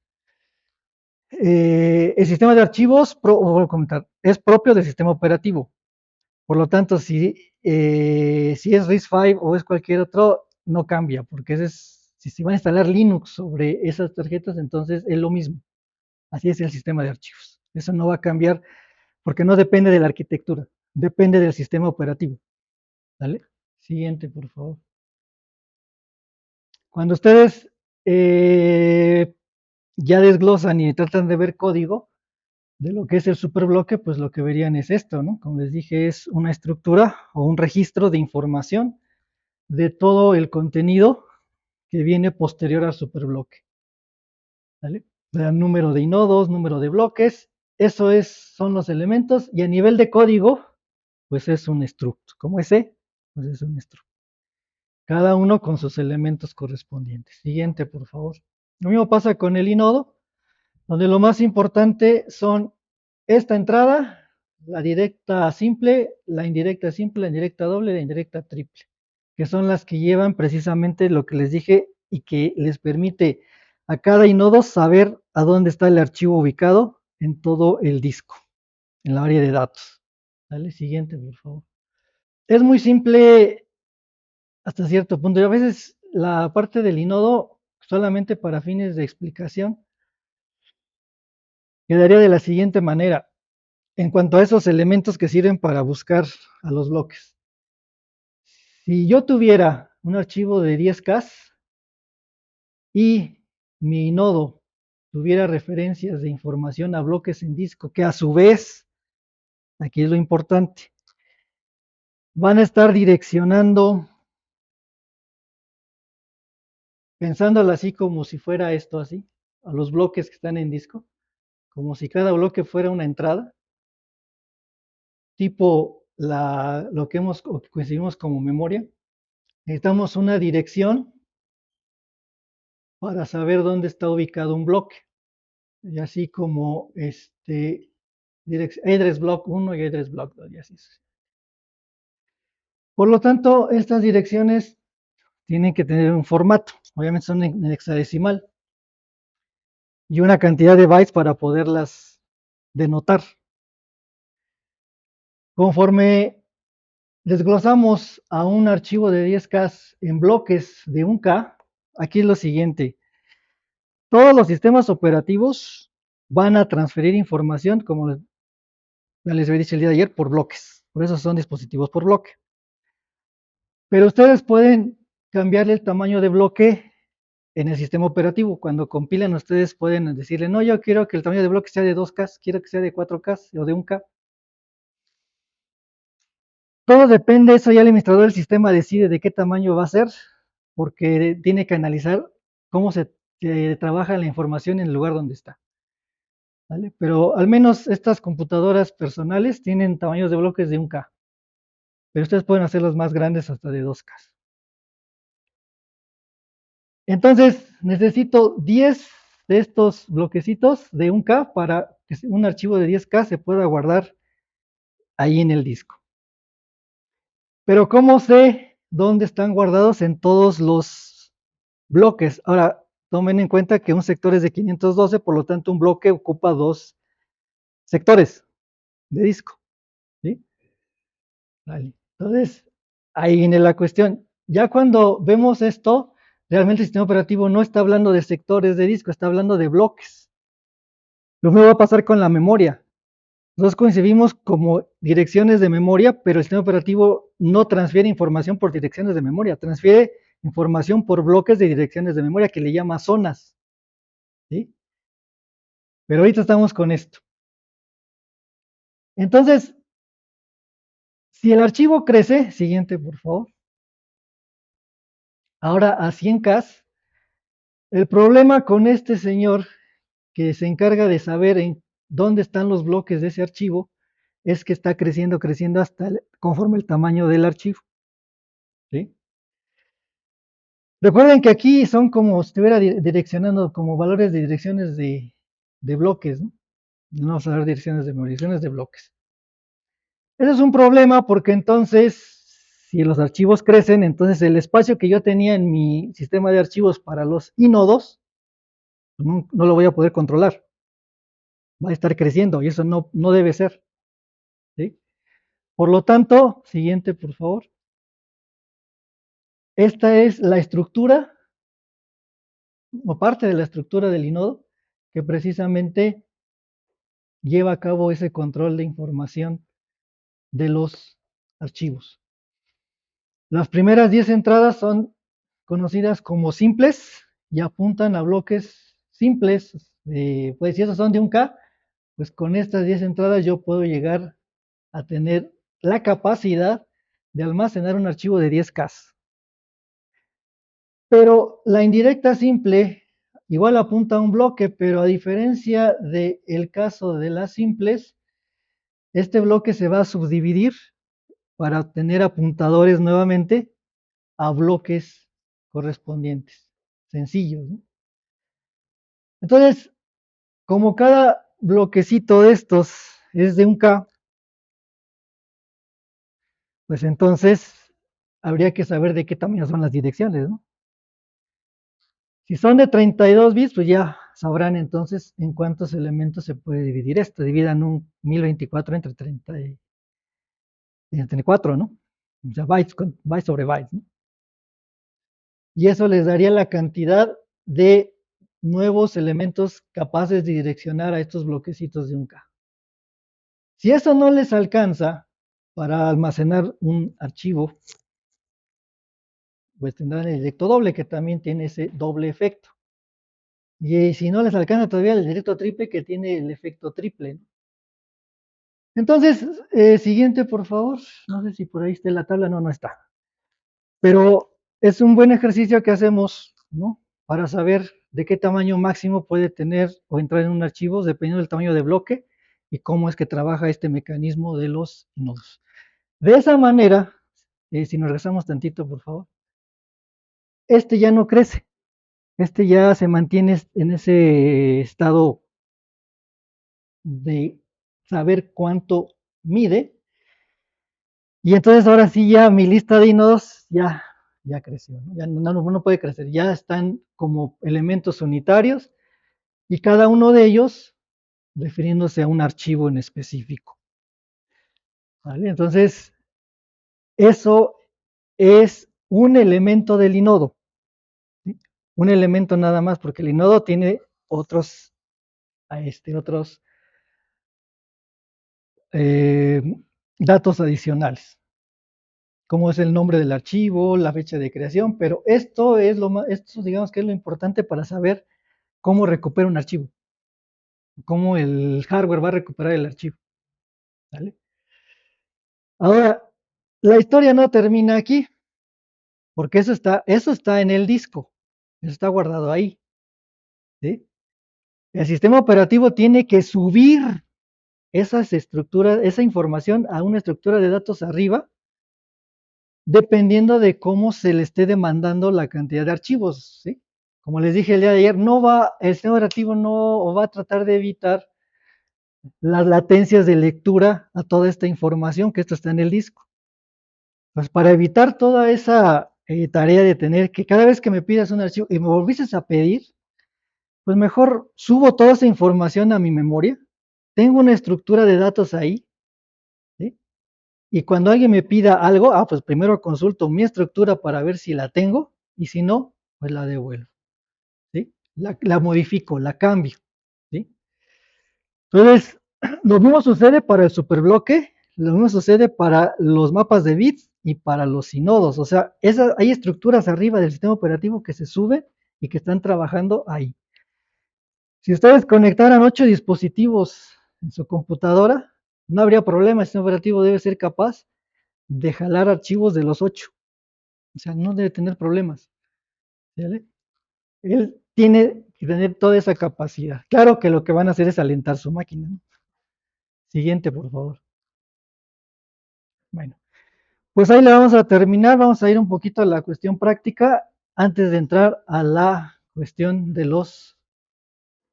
El sistema de archivos, voy a comentar, es propio del sistema operativo. Por lo tanto, si es RISC-V o es cualquier otro, no cambia, porque ese Si se va a instalar Linux sobre esas tarjetas, entonces es lo mismo. Así es el sistema de archivos. Eso no va a cambiar porque no depende de la arquitectura, depende del sistema operativo. ¿Vale? Siguiente, por favor. Cuando ustedes ya desglosan y tratan de ver código de lo que es el superbloque, pues lo que verían es esto, ¿no? Como les dije, es una estructura o un registro de información de todo el contenido que viene posterior al superbloque. ¿Vale? El número de inodos, número de bloques, eso son los elementos, y a nivel de código, pues es un struct. Como ese, pues es un struct. Cada uno con sus elementos correspondientes. Siguiente, por favor. Lo mismo pasa con el inodo, donde lo más importante son esta entrada, la directa simple, la indirecta simple, la indirecta doble, la indirecta triple, que son las que llevan precisamente lo que les dije y que les permite a cada inodo saber a dónde está el archivo ubicado en todo el disco, en la área de datos. Dale, siguiente, por favor. Es muy simple hasta cierto punto. Y a veces la parte del inodo, solamente para fines de explicación, quedaría de la siguiente manera. En cuanto a esos elementos que sirven para buscar a los bloques. Si yo tuviera un archivo de 10K y mi nodo tuviera referencias de información a bloques en disco, que a su vez, aquí es lo importante, van a estar direccionando, pensándolo así como si fuera esto así, a los bloques que están en disco, como si cada bloque fuera una entrada, tipo lo que coincidimos como memoria. Necesitamos una dirección para saber dónde está ubicado un bloque. Y así como address block 1 y address block 2 y así. Por lo tanto, estas direcciones tienen que tener un formato, obviamente son en hexadecimal, y una cantidad de bytes para poderlas denotar. Conforme desglosamos a un archivo de 10K en bloques de 1K, aquí es lo siguiente. Todos los sistemas operativos van a transferir información, como les había dicho el día de ayer, por bloques. Por eso son dispositivos por bloque. Pero ustedes pueden cambiarle el tamaño de bloque en el sistema operativo. Cuando compilan, ustedes pueden decirle, no, yo quiero que el tamaño de bloque sea de 2K, quiero que sea de 4K o de 1K. Todo depende, eso ya el administrador del sistema decide de qué tamaño va a ser, porque tiene que analizar cómo se trabaja la información en el lugar donde está. ¿Vale? Pero al menos estas computadoras personales tienen tamaños de bloques de 1K, pero ustedes pueden hacerlos más grandes hasta de 2K. Entonces, necesito 10 de estos bloquecitos de 1K para que un archivo de 10K se pueda guardar ahí en el disco. Pero ¿cómo sé dónde están guardados en todos los bloques? Ahora, tomen en cuenta que un sector es de 512, por lo tanto un bloque ocupa 2 sectores de disco. ¿Sí? Vale. Entonces, ahí viene la cuestión. Ya cuando vemos esto, realmente el sistema operativo no está hablando de sectores de disco, está hablando de bloques. Lo mismo va a pasar con la memoria. Nosotros concebimos como direcciones de memoria, pero el sistema operativo no transfiere información por direcciones de memoria, transfiere información por bloques de direcciones de memoria que le llama zonas. ¿Sí? Pero ahorita estamos con esto. Entonces, si el archivo crece, siguiente por favor, ahora a 100K, el problema con este señor que se encarga de saber en dónde están los bloques de ese archivo es que está creciendo, creciendo hasta conforme el tamaño del archivo. ¿Sí? Recuerden que aquí son como si estuviera direccionando como valores de direcciones de bloques, ¿no? No vamos a dar direcciones de memoria, direcciones de bloques. Eso es un problema porque entonces, si los archivos crecen, entonces el espacio que yo tenía en mi sistema de archivos para los inodos, no lo voy a poder controlar. Va a estar creciendo y eso no debe ser. ¿Sí? Por lo tanto, siguiente, por favor. Esta es la estructura o parte de la estructura del inodo que precisamente lleva a cabo ese control de información de los archivos. Las primeras 10 entradas son conocidas como simples y apuntan a bloques simples. Pues si esos son de un K, pues con estas 10 entradas yo puedo llegar a tener la capacidad de almacenar un archivo de 10K. Pero la indirecta simple igual apunta a un bloque, pero a diferencia del caso de las simples, este bloque se va a subdividir para obtener apuntadores nuevamente a bloques correspondientes, sencillos, ¿no? Entonces, como cada bloquecito de estos es de un K, pues entonces habría que saber de qué tamaño son las direcciones, ¿no? Si son de 32 bits, pues ya sabrán entonces en cuántos elementos se puede dividir esto. Dividan un 1024 entre 30 y entre 4, ¿no? O sea, bytes sobre bytes, ¿no? Y eso les daría la cantidad de nuevos elementos capaces de direccionar a estos bloquecitos de un K. Si eso no les alcanza para almacenar un archivo, pues tendrán el directo doble, que también tiene ese doble efecto. Y si no les alcanza todavía el directo triple, que tiene el efecto triple, ¿no? Entonces, siguiente, por favor. No sé si por ahí está la tabla, no, no está. Pero es un buen ejercicio que hacemos, ¿no? Para saber de qué tamaño máximo puede tener o entrar en un archivo, dependiendo del tamaño de bloque y cómo es que trabaja este mecanismo de los nodos. De esa manera, si nos regresamos tantito, por favor, este ya no crece. Este ya se mantiene en ese estado de saber cuánto mide. Y entonces ahora sí ya mi lista de nodos ya creció, ¿no? Ya no puede crecer, ya están como elementos unitarios y cada uno de ellos refiriéndose a un archivo en específico, ¿vale? Entonces, eso es un elemento del inodo, ¿sí? Un elemento nada más, porque el inodo tiene otros eh, datos adicionales, como es el nombre del archivo, la fecha de creación, pero esto digamos que es lo importante para saber cómo recupera un archivo, cómo el hardware va a recuperar el archivo, ¿vale? Ahora, la historia no termina aquí, porque eso está en el disco, eso está guardado ahí, ¿sí? El sistema operativo tiene que subir esas estructuras, esa información a una estructura de datos arriba, dependiendo de cómo se le esté demandando la cantidad de archivos, ¿sí? Como les dije el día de ayer, el sistema operativo no va a tratar de evitar las latencias de lectura a toda esta información que esto está en el disco. Pues para evitar toda esa tarea de tener que cada vez que me pidas un archivo y me volvieses a pedir, pues mejor subo toda esa información a mi memoria, tengo una estructura de datos ahí, ¿sí? Y cuando alguien me pida algo, pues primero consulto mi estructura para ver si la tengo y si no, pues la devuelvo, ¿sí? La modifico, la cambio, ¿sí? Entonces, lo mismo sucede para el superbloque, lo mismo sucede para los mapas de bits y para los sinodos. O sea, hay estructuras arriba del sistema operativo que se suben y que están trabajando ahí. Si ustedes conectaran 8 dispositivos en su computadora, no habría problema. El sistema operativo debe ser capaz de jalar archivos de los 8. O sea, no debe tener problemas, ¿vale? Él tiene que tener toda esa capacidad. Claro que lo que van a hacer es alentar su máquina, ¿no? Siguiente, por favor. Bueno, pues ahí le vamos a terminar. Vamos a ir un poquito a la cuestión práctica antes de entrar a la cuestión de la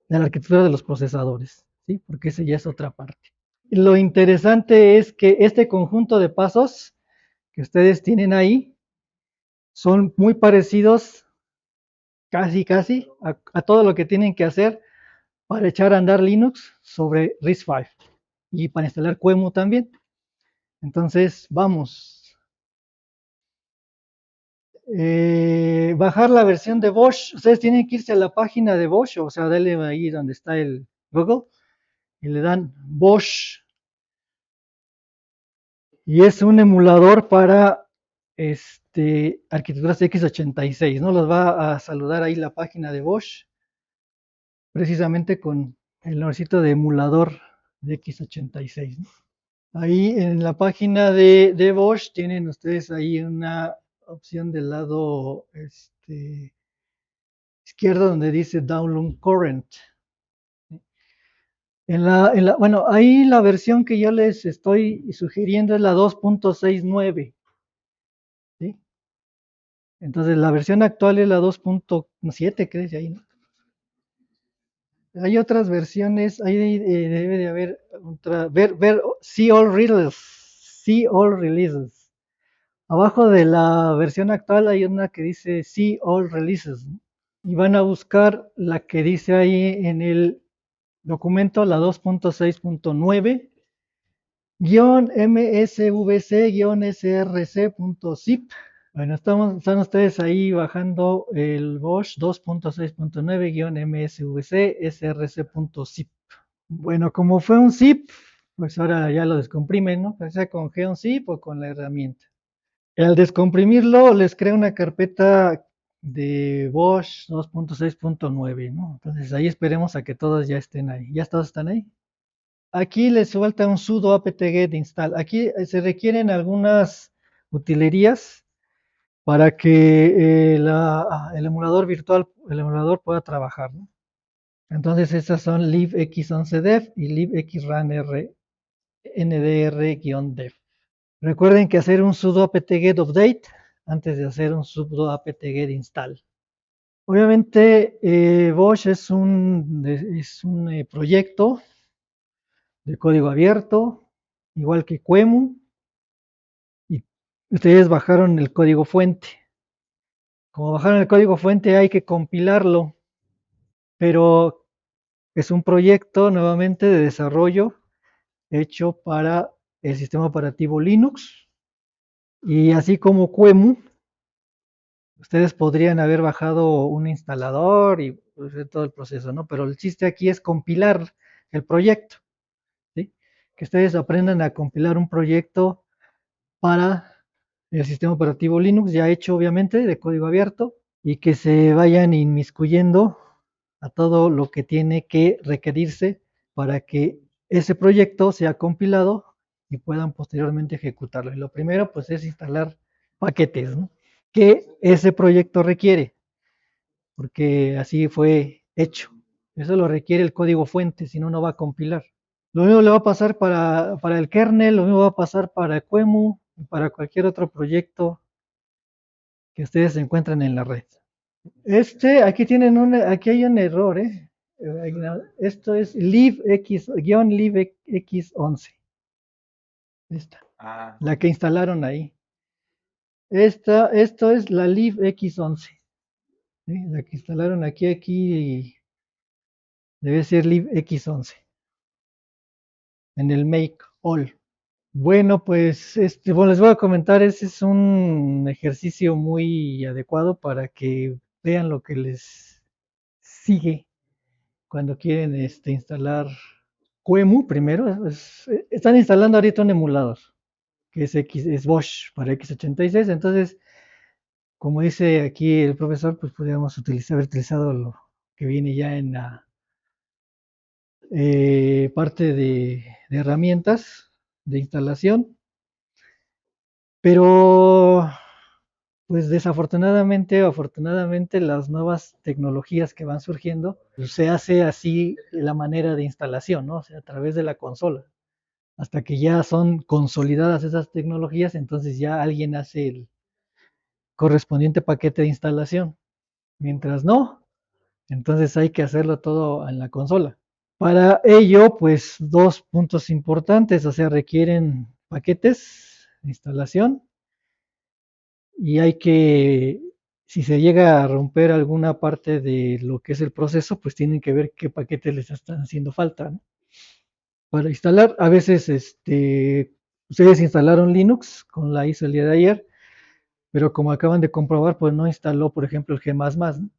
arquitectura de los procesadores, ¿sí? Porque ese ya es otra parte. Lo interesante es que este conjunto de pasos que ustedes tienen ahí son muy parecidos, casi, a todo lo que tienen que hacer para echar a andar Linux sobre RISC-V y para instalar QEMU también. Entonces, vamos. Bajar la versión de Bosch. Ustedes tienen que irse a la página de Bosch, o sea, dale ahí donde está el Google y le dan Bosch. Y es un emulador para arquitecturas x86, ¿no? Los va a saludar ahí la página de Bosch, precisamente con el nombrcito de emulador de x86, ¿no? Ahí en la página de Bosch tienen ustedes ahí una opción del lado izquierdo donde dice Download Current. Bueno, ahí la versión que yo les estoy sugiriendo es la 2.69, ¿sí? Entonces la versión actual es la 2.7, ¿crees? Ahí, ¿no? Hay otras versiones, ahí debe de haber See All Releases, See All Releases. Abajo de la versión actual hay una que dice See All Releases, ¿no? Y van a buscar la que dice ahí en el documento, la 2.6.9, msvc-src.zip. Bueno, están ustedes ahí bajando el Bosch 2.6.9-msvc-src.zip. Bueno, como fue un zip, pues ahora ya lo descomprimen, ¿no? Ya sea con GeoZip o con la herramienta. Al descomprimirlo, les crea una carpeta de Bosch 2.6.9, ¿no? Entonces ahí esperemos a que todos ya estén ahí. ¿Ya todos están ahí? Aquí les suelta un sudo apt-get install. Aquí se requieren algunas utilerías para que el emulador virtual, el emulador pueda trabajar, ¿no? Entonces esas son libx11dev y libxranr ndr-dev. Recuerden que hacer un sudo apt-get update antes de hacer un sudo apt-get install. Obviamente Bosch es un proyecto de código abierto, igual que QEMU, y ustedes bajaron el código fuente. Como bajaron el código fuente hay que compilarlo, pero es un proyecto nuevamente de desarrollo hecho para el sistema operativo Linux, y así como QEMU, ustedes podrían haber bajado un instalador y hacer todo el proceso, ¿no? Pero el chiste aquí es compilar el proyecto, ¿sí? Que ustedes aprendan a compilar un proyecto para el sistema operativo Linux, ya hecho obviamente de código abierto, y que se vayan inmiscuyendo a todo lo que tiene que requerirse para que ese proyecto sea compilado y puedan posteriormente ejecutarlo. Y lo primero, pues, es instalar paquetes, ¿no? Que ese proyecto requiere, porque así fue hecho. Eso lo requiere el código fuente, si no, no va a compilar. Lo mismo le va a pasar para el kernel, lo mismo va a pasar para QEMU y para cualquier otro proyecto que ustedes encuentren en la red. Aquí hay un error, ¿eh? Esto es libx-libx11, esta, la que instalaron ahí. Esto es la libx11, ¿sí? La que instalaron aquí debe ser libx11 en el make all. Bueno, pues bueno, les voy a comentar, ese es un ejercicio muy adecuado para que vean lo que les sigue cuando quieren instalar QEMU primero. Están instalando ahorita un emulador que es Bosch para x86. Entonces, como dice aquí el profesor, pues podríamos haber utilizado lo que viene ya en la parte de herramientas de instalación, pero pues desafortunadamente o afortunadamente las nuevas tecnologías que van surgiendo, pues, se hace así la manera de instalación, ¿no? O sea, a través de la consola. Hasta que ya son consolidadas esas tecnologías, entonces ya alguien hace el correspondiente paquete de instalación. Mientras no, entonces hay que hacerlo todo en la consola. Para ello, pues dos puntos importantes, o sea, requieren paquetes de instalación, y hay que, si se llega a romper alguna parte de lo que es el proceso, pues tienen que ver qué paquetes les están haciendo falta, ¿no? Para instalar. A veces ustedes instalaron Linux con la ISO el día de ayer, pero como acaban de comprobar, pues no instaló, por ejemplo, el G++, ¿no?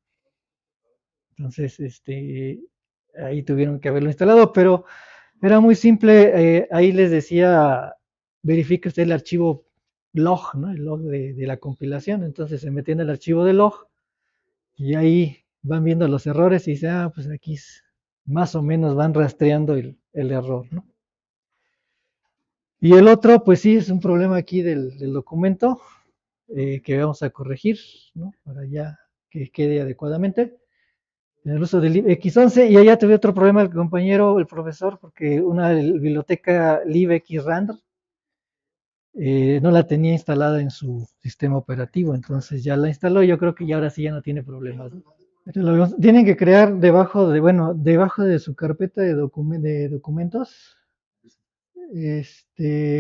Entonces, ahí tuvieron que haberlo instalado, pero era muy simple. Ahí les decía, verifique usted el archivo log, ¿no? El log de la compilación. Entonces se metía en el archivo de log y ahí van viendo los errores y dicen, ah, pues aquí más o menos van rastreando el error, ¿no? Y el otro, pues sí, es un problema aquí del documento que vamos a corregir, ¿no? Para ya que quede adecuadamente. En el uso del X11, y allá tuve otro problema el compañero, el profesor, porque una biblioteca libxrand no la tenía instalada en su sistema operativo, entonces ya la instaló, yo creo que ya ahora sí ya no tiene problemas, ¿no? Tienen que crear debajo de, bueno, debajo de su carpeta de documentos,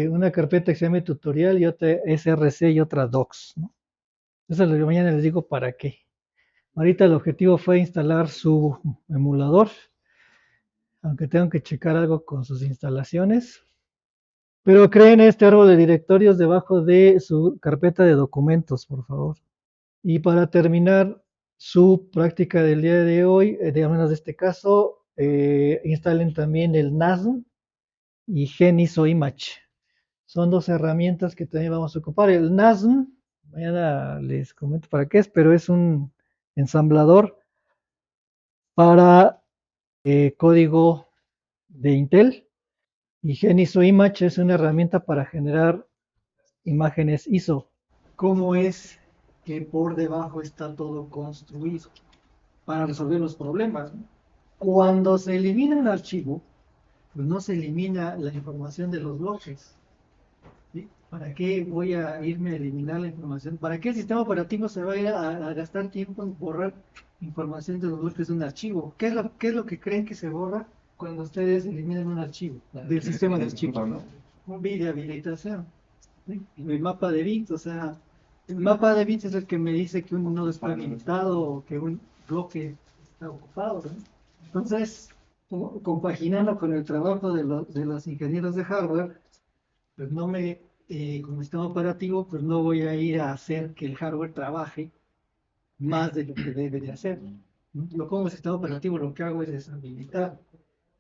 una carpeta que se llame tutorial y otra src y otra docs, ¿no? Eso mañana les digo para qué. Ahorita el objetivo fue instalar su emulador, aunque tengo que checar algo con sus instalaciones. Pero creen este árbol de directorios debajo de su carpeta de documentos, por favor. Y para terminar su práctica del día de hoy, de al menos de este caso, instalen también el NASM y Genis o Image. Son dos herramientas que también vamos a ocupar. El NASM, mañana les comento para qué es, pero es un ensamblador para código de Intel. Y Geniso Image es una herramienta para generar imágenes ISO. ¿Cómo es que por debajo está todo construido para resolver los problemas? ¿No? Cuando se elimina un archivo, pues no se elimina la información de los bloques. ¿Sí? ¿Para qué voy a irme a eliminar la información? ¿Para qué el sistema operativo se va a ir a gastar tiempo en borrar información de los bloques de un archivo? Qué es lo que creen que se borra cuando ustedes eliminan un archivo del sistema de archivos? ¿No? Un bit de habilitación. ¿Sí? El mapa de bits, o sea, el mapa de bits es el que me dice que un nodo está habilitado o que un bloque está ocupado, ¿no? Entonces, compaginando con el trabajo de los ingenieros de hardware, pues no me, como sistema operativo, pues no voy a ir a hacer que el hardware trabaje más de lo que debe de hacer, ¿no? Yo como sistema operativo lo que hago es deshabilitar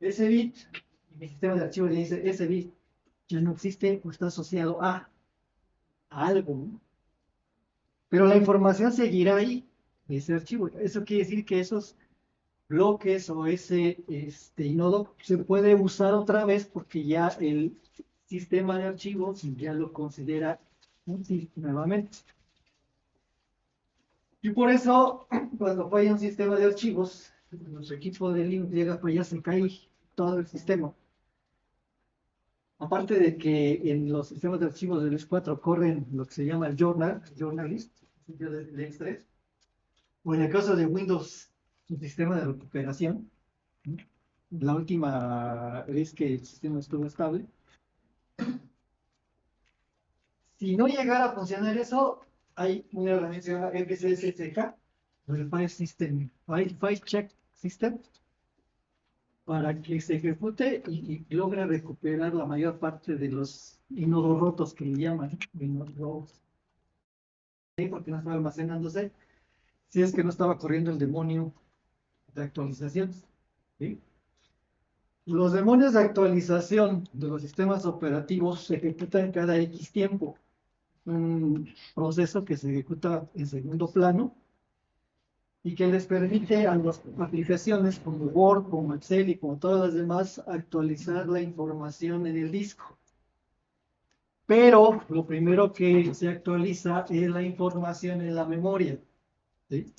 ese bit y mi sistema de archivos le dice, ese bit ya no existe o está asociado a algo, ¿no? Pero la información seguirá ahí, ese archivo. Eso quiere decir que esos bloques o ese nodo se puede usar otra vez porque ya el sistema de archivos ya lo considera útil nuevamente. Y por eso, cuando falla un sistema de archivos, nuestro equipo de Linux llega para allá, se cae todo el sistema. Aparte de que en los sistemas de archivos del X4 corren lo que se llama el journalist, el X3, o en el caso de Windows, su sistema de recuperación, ¿no? La última vez que el sistema estuvo estable. Si no llegara a funcionar eso, hay una herramienta que se llama FSSK, el File Check System, para que se ejecute y logre recuperar la mayor parte de los nodos rotos que le llaman, ¿sí? Porque no estaba almacenándose, si es que no estaba corriendo el demonio de actualización, ¿sí? Los demonios de actualización de los sistemas operativos se ejecutan cada X tiempo. Un proceso que se ejecuta en segundo plano y que les permite a las aplicaciones como Word, como Excel y como todas las demás actualizar la información en el disco. Pero lo primero que se actualiza es la información en la memoria, ¿sí?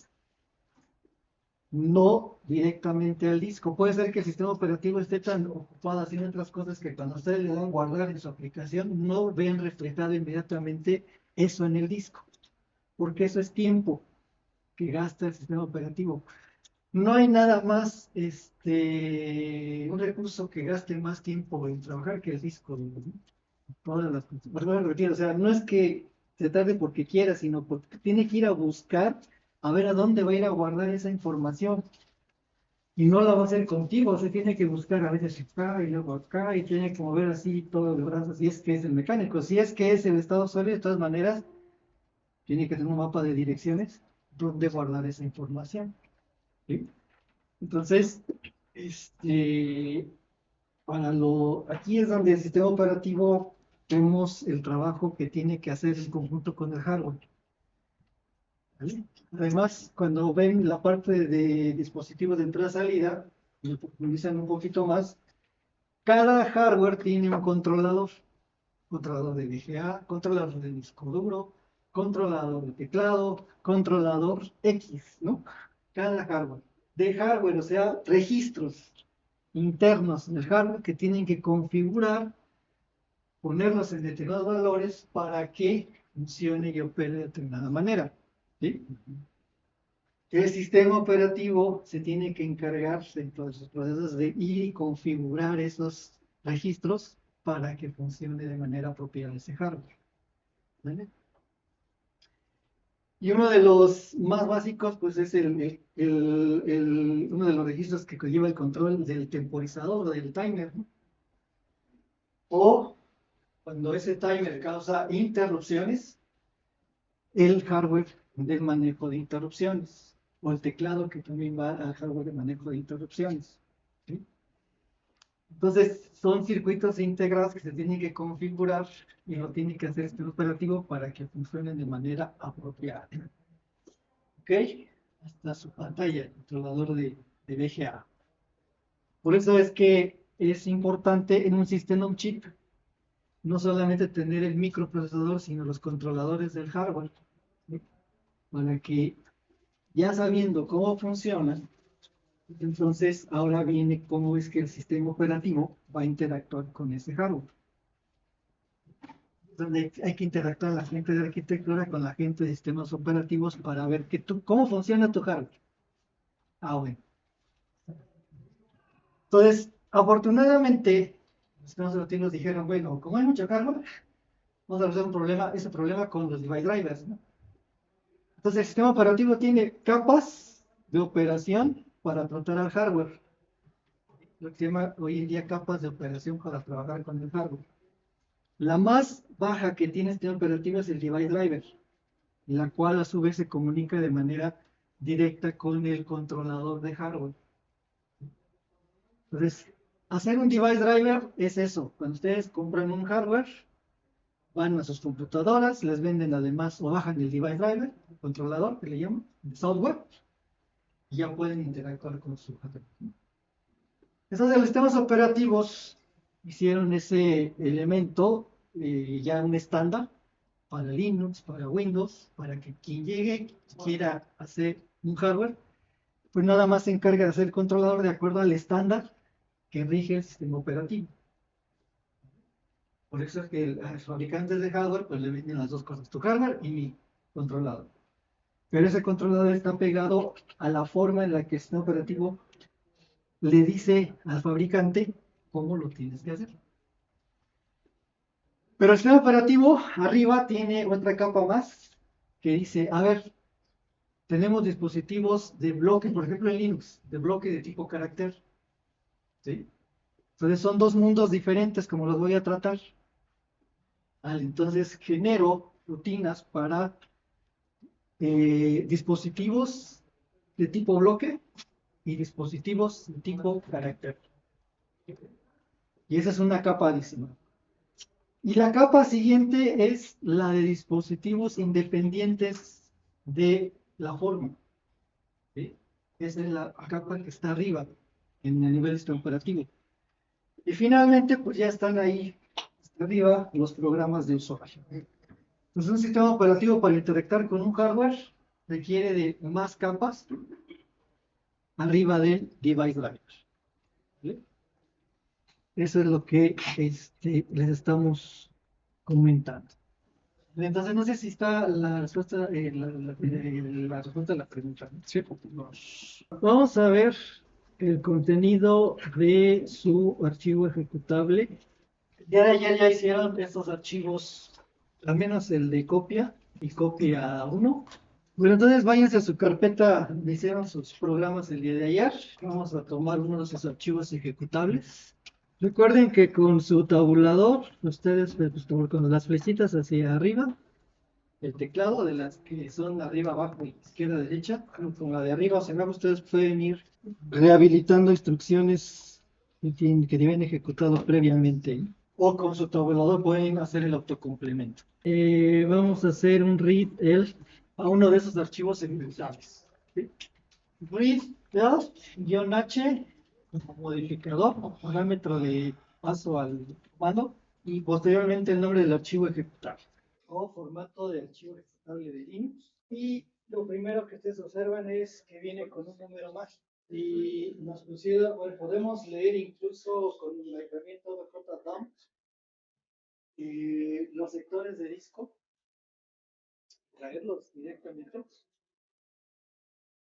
No directamente al disco. Puede ser que el sistema operativo esté tan ocupado haciendo otras cosas que cuando ustedes le dan guardar en su aplicación no ven reflejado inmediatamente eso en el disco, porque eso es tiempo que gasta el sistema operativo. No hay nada más, un recurso que gaste más tiempo en trabajar que el disco, ¿no? Todas las o sea, no es que se tarde porque quiera, sino porque tiene que ir a buscar a ver a dónde va a ir a guardar esa información. Y no la va a hacer contigo, se tiene que buscar a veces acá y luego acá y tiene que mover así todo el brazo, si es que es el mecánico, si es que es el estado sólido, de todas maneras, tiene que tener un mapa de direcciones donde guardar esa información. ¿Sí? Entonces, este, aquí es donde el sistema operativo vemos el trabajo que tiene que hacer en conjunto con el hardware. ¿Vale? Además, cuando ven la parte de dispositivos de entrada-salida, y profundizan un poquito más, cada hardware tiene un controlador de VGA, controlador de disco duro, controlador de teclado, controlador X, ¿no? Cada hardware. De hardware, o sea, registros internos del hardware que tienen que configurar, ponerlos en determinados valores para que funcione y opere de determinada manera. ¿Sí? El sistema operativo se tiene que encargar en todos los procesos de ir y configurar esos registros para que funcione de manera apropiada ese hardware. ¿Vale? Y uno de los más básicos, pues es uno de los registros que lleva el control del temporizador o del timer, ¿no? O cuando ese timer causa interrupciones, el hardware del manejo de interrupciones, o el teclado que también va al hardware de manejo de interrupciones. ¿Sí? Entonces, son circuitos integrados que se tienen que configurar y lo tiene que hacer este operativo para que funcionen de manera apropiada. ¿Ok? Hasta su pantalla, el controlador de VGA. Por eso es que es importante en un sistema on chip no solamente tener el microprocesador, sino los controladores del hardware, ¿sí? Para que ya sabiendo cómo funcionan, entonces ahora viene cómo es que el sistema operativo va a interactuar con ese hardware. Donde hay que interactuar la gente de arquitectura con la gente de sistemas operativos para ver cómo funciona tu hardware. Ah, bueno. Entonces, afortunadamente, los sistemas operativos dijeron, bueno, como hay mucho hardware, vamos a resolver ese problema con los device drivers, ¿no? Entonces, el sistema operativo tiene capas de operación para tratar al hardware. Lo que se llama hoy en día capas de operación para trabajar con el hardware. La más baja que tiene el sistema operativo es el device driver, la cual a su vez se comunica de manera directa con el controlador de hardware. Entonces, hacer un device driver es eso. Cuando ustedes compran un hardware, van a sus computadoras, les venden además o bajan el device driver, el controlador que le llaman, el software, y ya pueden interactuar con su hardware. Entonces, los sistemas operativos hicieron ese elemento ya un estándar para Linux, para Windows, para que quien llegue quiera hacer un hardware, pues nada más se encarga de hacer el controlador de acuerdo al estándar que rige el sistema operativo. Por eso es que los fabricantes de hardware pues le venden las dos cosas, tu hardware y mi controlador. Pero ese controlador está pegado a la forma en la que el sistema operativo le dice al fabricante cómo lo tienes que hacer. Pero el sistema operativo arriba tiene otra capa más que dice, a ver, tenemos dispositivos de bloque, por ejemplo en Linux, de bloque de tipo carácter, ¿sí? Entonces son dos mundos diferentes como los voy a tratar. Entonces genero rutinas para dispositivos de tipo bloque y dispositivos de tipo carácter. Y esa es una capa adicional. Y la capa siguiente es la de dispositivos independientes de la forma. ¿Sí? Esa es la capa que está arriba en el nivel sistema operativo. Y finalmente, pues ya están ahí hasta arriba los programas de usuario. Entonces, un sistema operativo para interactuar con un hardware requiere de más capas arriba del device driver. ¿Sí? Eso es lo que les estamos comentando. Entonces, no sé si está la respuesta, la respuesta a la pregunta. Sí. Vamos a ver el contenido de su archivo ejecutable. Ya hicieron estos archivos, al menos el de copia y copia 1. Bueno, entonces váyanse a su carpeta, donde hicieron sus programas el día de ayer. Vamos a tomar uno de sus archivos ejecutables. Recuerden que con su tabulador, ustedes pues, con las flechitas hacia arriba, el teclado, de las que son arriba, abajo, izquierda, derecha, con la de arriba hacia abajo, ustedes pueden ir rehabilitando instrucciones que deben ejecutado previamente o con su tabulador pueden hacer el autocomplemento. Vamos a hacer un read elf a uno de esos archivos ejecutables. ¿Sí? Read elf-h como modificador o parámetro de paso al comando y posteriormente el nombre del archivo ejecutable o formato de archivo ejecutable de Linux. Y lo primero que ustedes observan es que viene con un número mágico. Y nos pusieron, bueno, podemos leer incluso con la herramienta JDump los sectores de disco, traerlos directamente.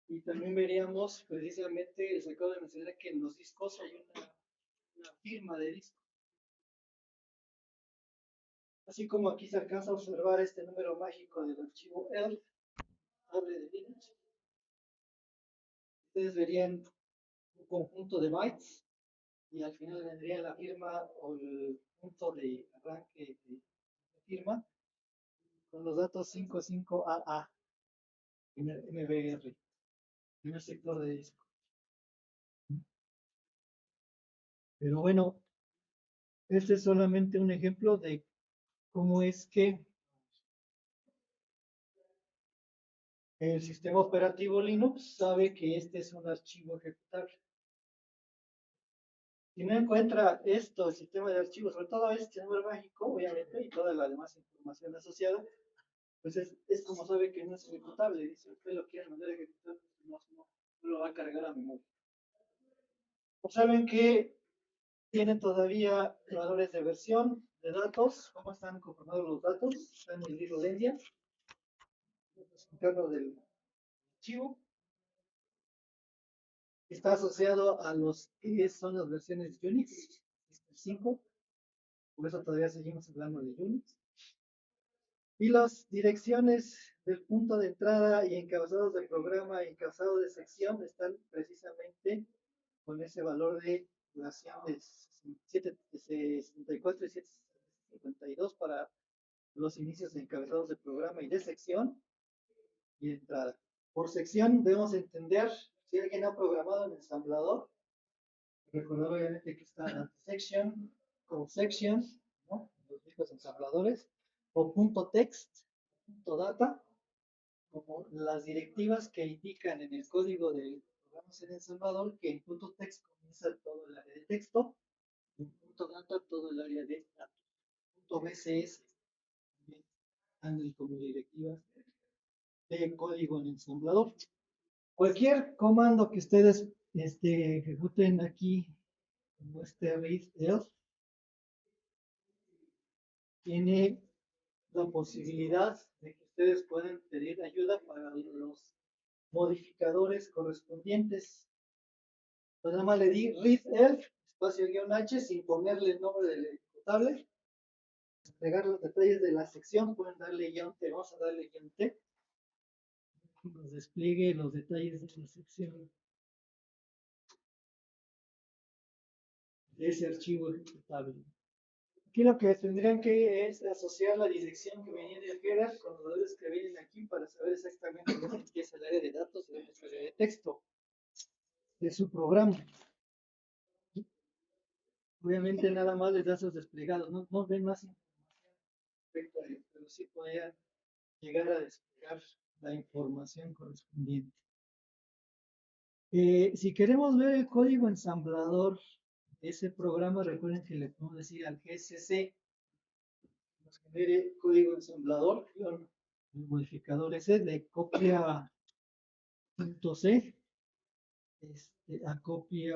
Y también veríamos precisamente, les acabo de mencionar que en los discos hay una firma de disco. Así como aquí se alcanza a observar este número mágico del archivo ELF, abre de Linux. Ustedes verían un conjunto de bytes y al final vendría la firma o el punto de arranque de firma con los datos 55AA, MBR, primer sector de disco. Pero bueno, este es solamente un ejemplo de cómo es que el sistema operativo Linux sabe que este es un archivo ejecutable. Si no encuentra esto, el sistema de archivos, sobre todo este número mágico, obviamente, y toda la demás información asociada, pues es como sabe que no es ejecutable. Dice, usted lo quiere mandar a ejecutar, no lo va a cargar a memoria. Observen que tienen todavía valores de versión de datos, cómo están conformados los datos, están en el libro de India, los internos del archivo. Está asociado a los que son las versiones Unix, 5, por eso todavía seguimos hablando de Unix. Y las direcciones del punto de entrada y encabezados de programa y encabezados de sección están precisamente con ese valor de relación de 64 y 752 para los inicios de encabezados de programa y de sección y entrada. Por sección debemos entender si alguien ha programado en ensamblador, recordar obviamente que está section, con sections, ¿no? Los viejos ensambladores, o punto text, punto data, como las directivas que indican en el código del programa en ensamblador que en punto text comienza todo el área de texto, en punto data todo el área de datos, punto BCS también andan como directivas de código en ensamblador. Cualquier comando que ustedes ejecuten aquí, como este read elf, tiene la posibilidad de que ustedes puedan pedir ayuda para los modificadores correspondientes. Pues nada más le di read elf, espacio guión H, sin ponerle el nombre del ejecutable. Entregar los detalles de la sección, pueden darle guión T, vamos a darle guión T. Nos despliegue los detalles de la sección de ese archivo ejecutable. Aquí lo que tendrían que es asociar la dirección que venía del header con los valores que vienen aquí para saber exactamente dónde empieza el área de datos y dónde está el área de texto de su programa. Obviamente nada más les da sus desplegados, no ven más información respecto a ello, pero sí podrían llegar a desplegar la información correspondiente. Si queremos ver el código ensamblador de ese programa, recuerden que le podemos decir al GSC nos genere código ensamblador, el modificador ese de copia.c, a copia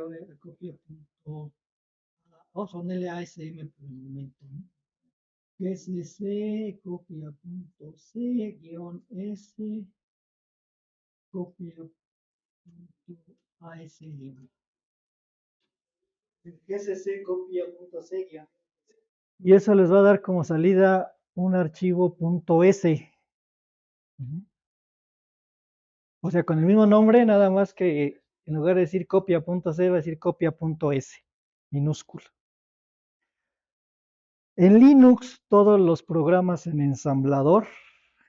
son LASM por el momento, ¿no? GSC copia.c -s copia.asm. GSC copia.c. Y eso les va a dar como salida un archivo .s. O sea, con el mismo nombre, nada más que en lugar de decir copia.c va a decir copia.s, minúscula. En Linux, todos los programas en ensamblador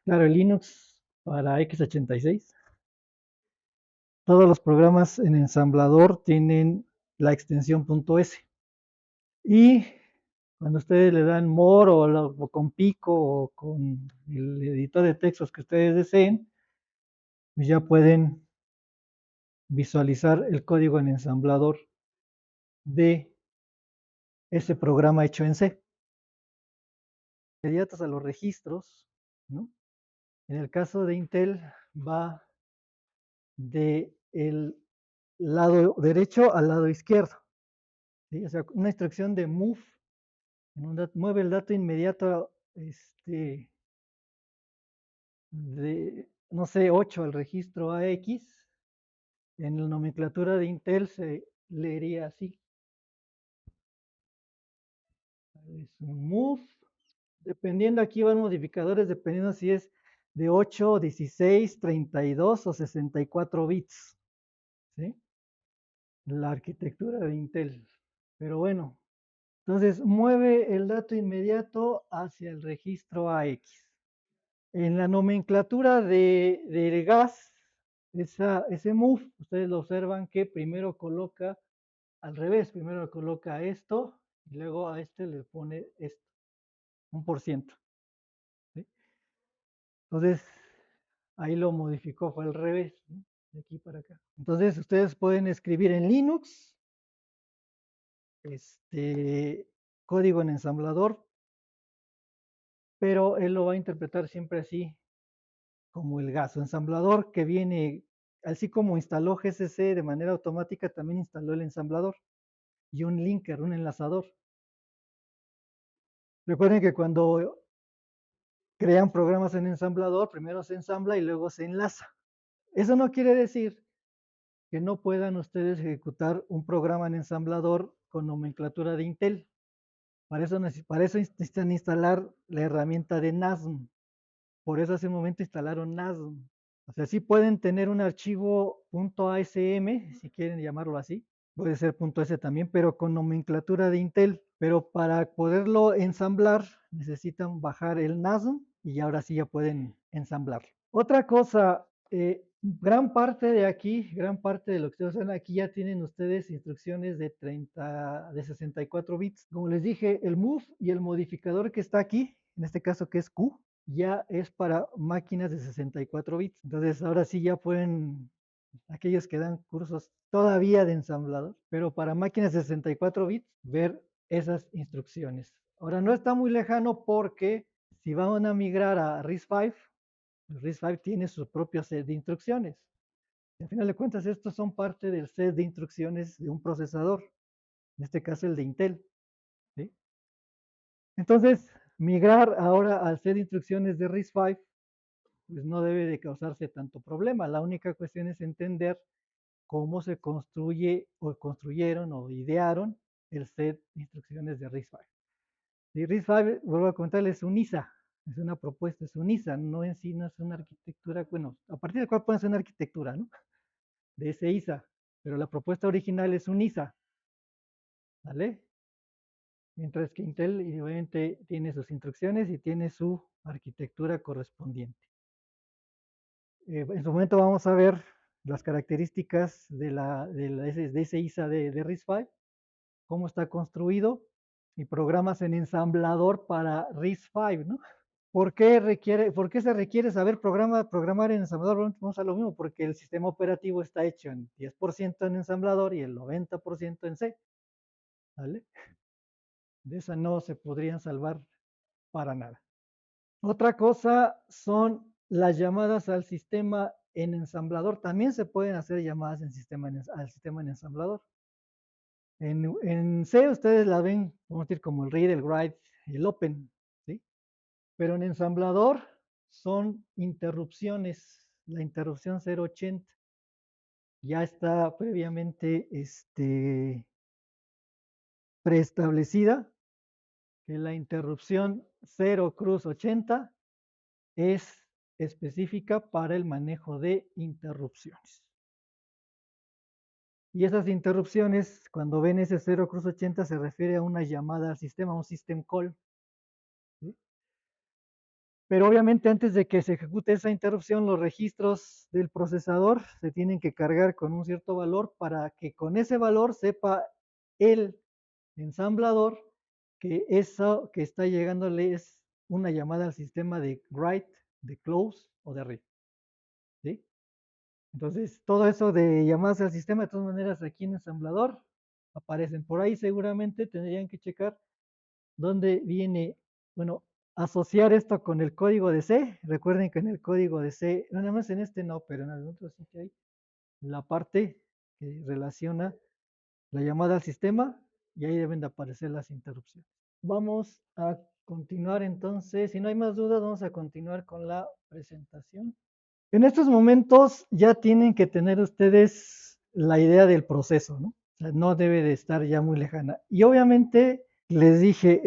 Claro, el Linux para x86. Todos los programas en ensamblador tienen la extensión .s. Y cuando ustedes le dan more o con pico o con el editor de textos que ustedes deseen, pues ya pueden visualizar el código en ensamblador de ese programa hecho en C. Inmediatas a los registros, ¿no? En el caso de Intel va de el lado derecho al lado izquierdo, ¿sí? O sea, una instrucción de move, mueve el dato inmediato de, no sé, 8 al registro AX. En la nomenclatura de Intel se leería así. Es un move. Dependiendo, aquí van modificadores, dependiendo si es de 8, 16, 32 o 64 bits, ¿sí? La arquitectura de Intel. Pero bueno, entonces mueve el dato inmediato hacia el registro AX. En la nomenclatura del gas, ese move, ustedes lo observan que primero coloca al revés, primero coloca esto y luego a este le pone esto, un por ciento. ¿Sí? Entonces, ahí lo modificó, fue al revés, ¿no? De aquí para acá. Entonces, ustedes pueden escribir en Linux, código en ensamblador, pero él lo va a interpretar siempre así, como el gas. Su ensamblador que viene, así como instaló GCC de manera automática, también instaló el ensamblador y un linker, un enlazador. Recuerden que cuando crean programas en ensamblador, primero se ensambla y luego se enlaza. Eso no quiere decir que no puedan ustedes ejecutar un programa en ensamblador con nomenclatura de Intel. Para eso necesitan instalar la herramienta de NASM. Por eso hace un momento instalaron NASM. O sea, sí pueden tener un archivo .asm, si quieren llamarlo así. Puede ser .s también, pero con nomenclatura de Intel. Pero para poderlo ensamblar, necesitan bajar el NASM y ahora sí ya pueden ensamblar. Otra cosa, gran parte de aquí, gran parte de lo que ustedes ven aquí ya tienen ustedes instrucciones de 64 bits. Como les dije, el move y el modificador que está aquí, en este caso que es Q, ya es para máquinas de 64 bits. Entonces ahora sí ya pueden, aquellos que dan cursos todavía de ensamblador, pero para máquinas de 64 bits, ver esas instrucciones. Ahora no está muy lejano porque si van a migrar a RISC-V, el RISC-V tiene su propio set de instrucciones. Y al final de cuentas, estos son parte del set de instrucciones de un procesador, en este caso el de Intel. ¿Sí? Entonces, migrar ahora al set de instrucciones de RISC-V, pues no debe de causarse tanto problema. La única cuestión es entender cómo se construye o construyeron o idearon el set de instrucciones de RISC-V. Y RISC-V, vuelvo a contarles, es un ISA, es una propuesta, es un ISA, no en sí no es una arquitectura, bueno, a partir del cual puede ser una arquitectura, ¿no? De ese ISA, pero la propuesta original es un ISA, ¿vale? Mientras que Intel obviamente tiene sus instrucciones y tiene su arquitectura correspondiente. En su momento vamos a ver las características de ese ISA de RISC-V, cómo está construido y programas en ensamblador para RISC-V, ¿no? ¿Por qué se requiere saber programar en ensamblador? Vamos a lo mismo, porque el sistema operativo está hecho en 10% en ensamblador y el 90% en C, ¿vale? De esa no se podrían salvar para nada. Otra cosa son las llamadas al sistema en ensamblador. También se pueden hacer llamadas al sistema en ensamblador. En C ustedes la ven, vamos a decir, como el read, el write, el open, ¿sí? Pero en ensamblador son interrupciones. La interrupción 080 ya está previamente preestablecida, que la interrupción 0 cruz 80 es específica para el manejo de interrupciones. Y esas interrupciones, cuando ven ese 0 cruz 80, se refiere a una llamada al sistema, un system call. ¿Sí? Pero obviamente antes de que se ejecute esa interrupción, los registros del procesador se tienen que cargar con un cierto valor para que con ese valor sepa el ensamblador que eso que está llegándole es una llamada al sistema de write, de close o de read. ¿Sí? Entonces, todo eso de llamadas al sistema, de todas maneras, aquí en ensamblador aparecen. Por ahí seguramente tendrían que checar dónde viene, bueno, asociar esto con el código de C. Recuerden que en el código de C, no, nada más en este no, pero en algún otro sí que hay la parte que relaciona la llamada al sistema y ahí deben de aparecer las interrupciones. Vamos a continuar entonces, si no hay más dudas, vamos a continuar con la presentación. En estos momentos ya tienen que tener ustedes la idea del proceso, ¿no? O sea, no debe de estar ya muy lejana. Y obviamente les dije,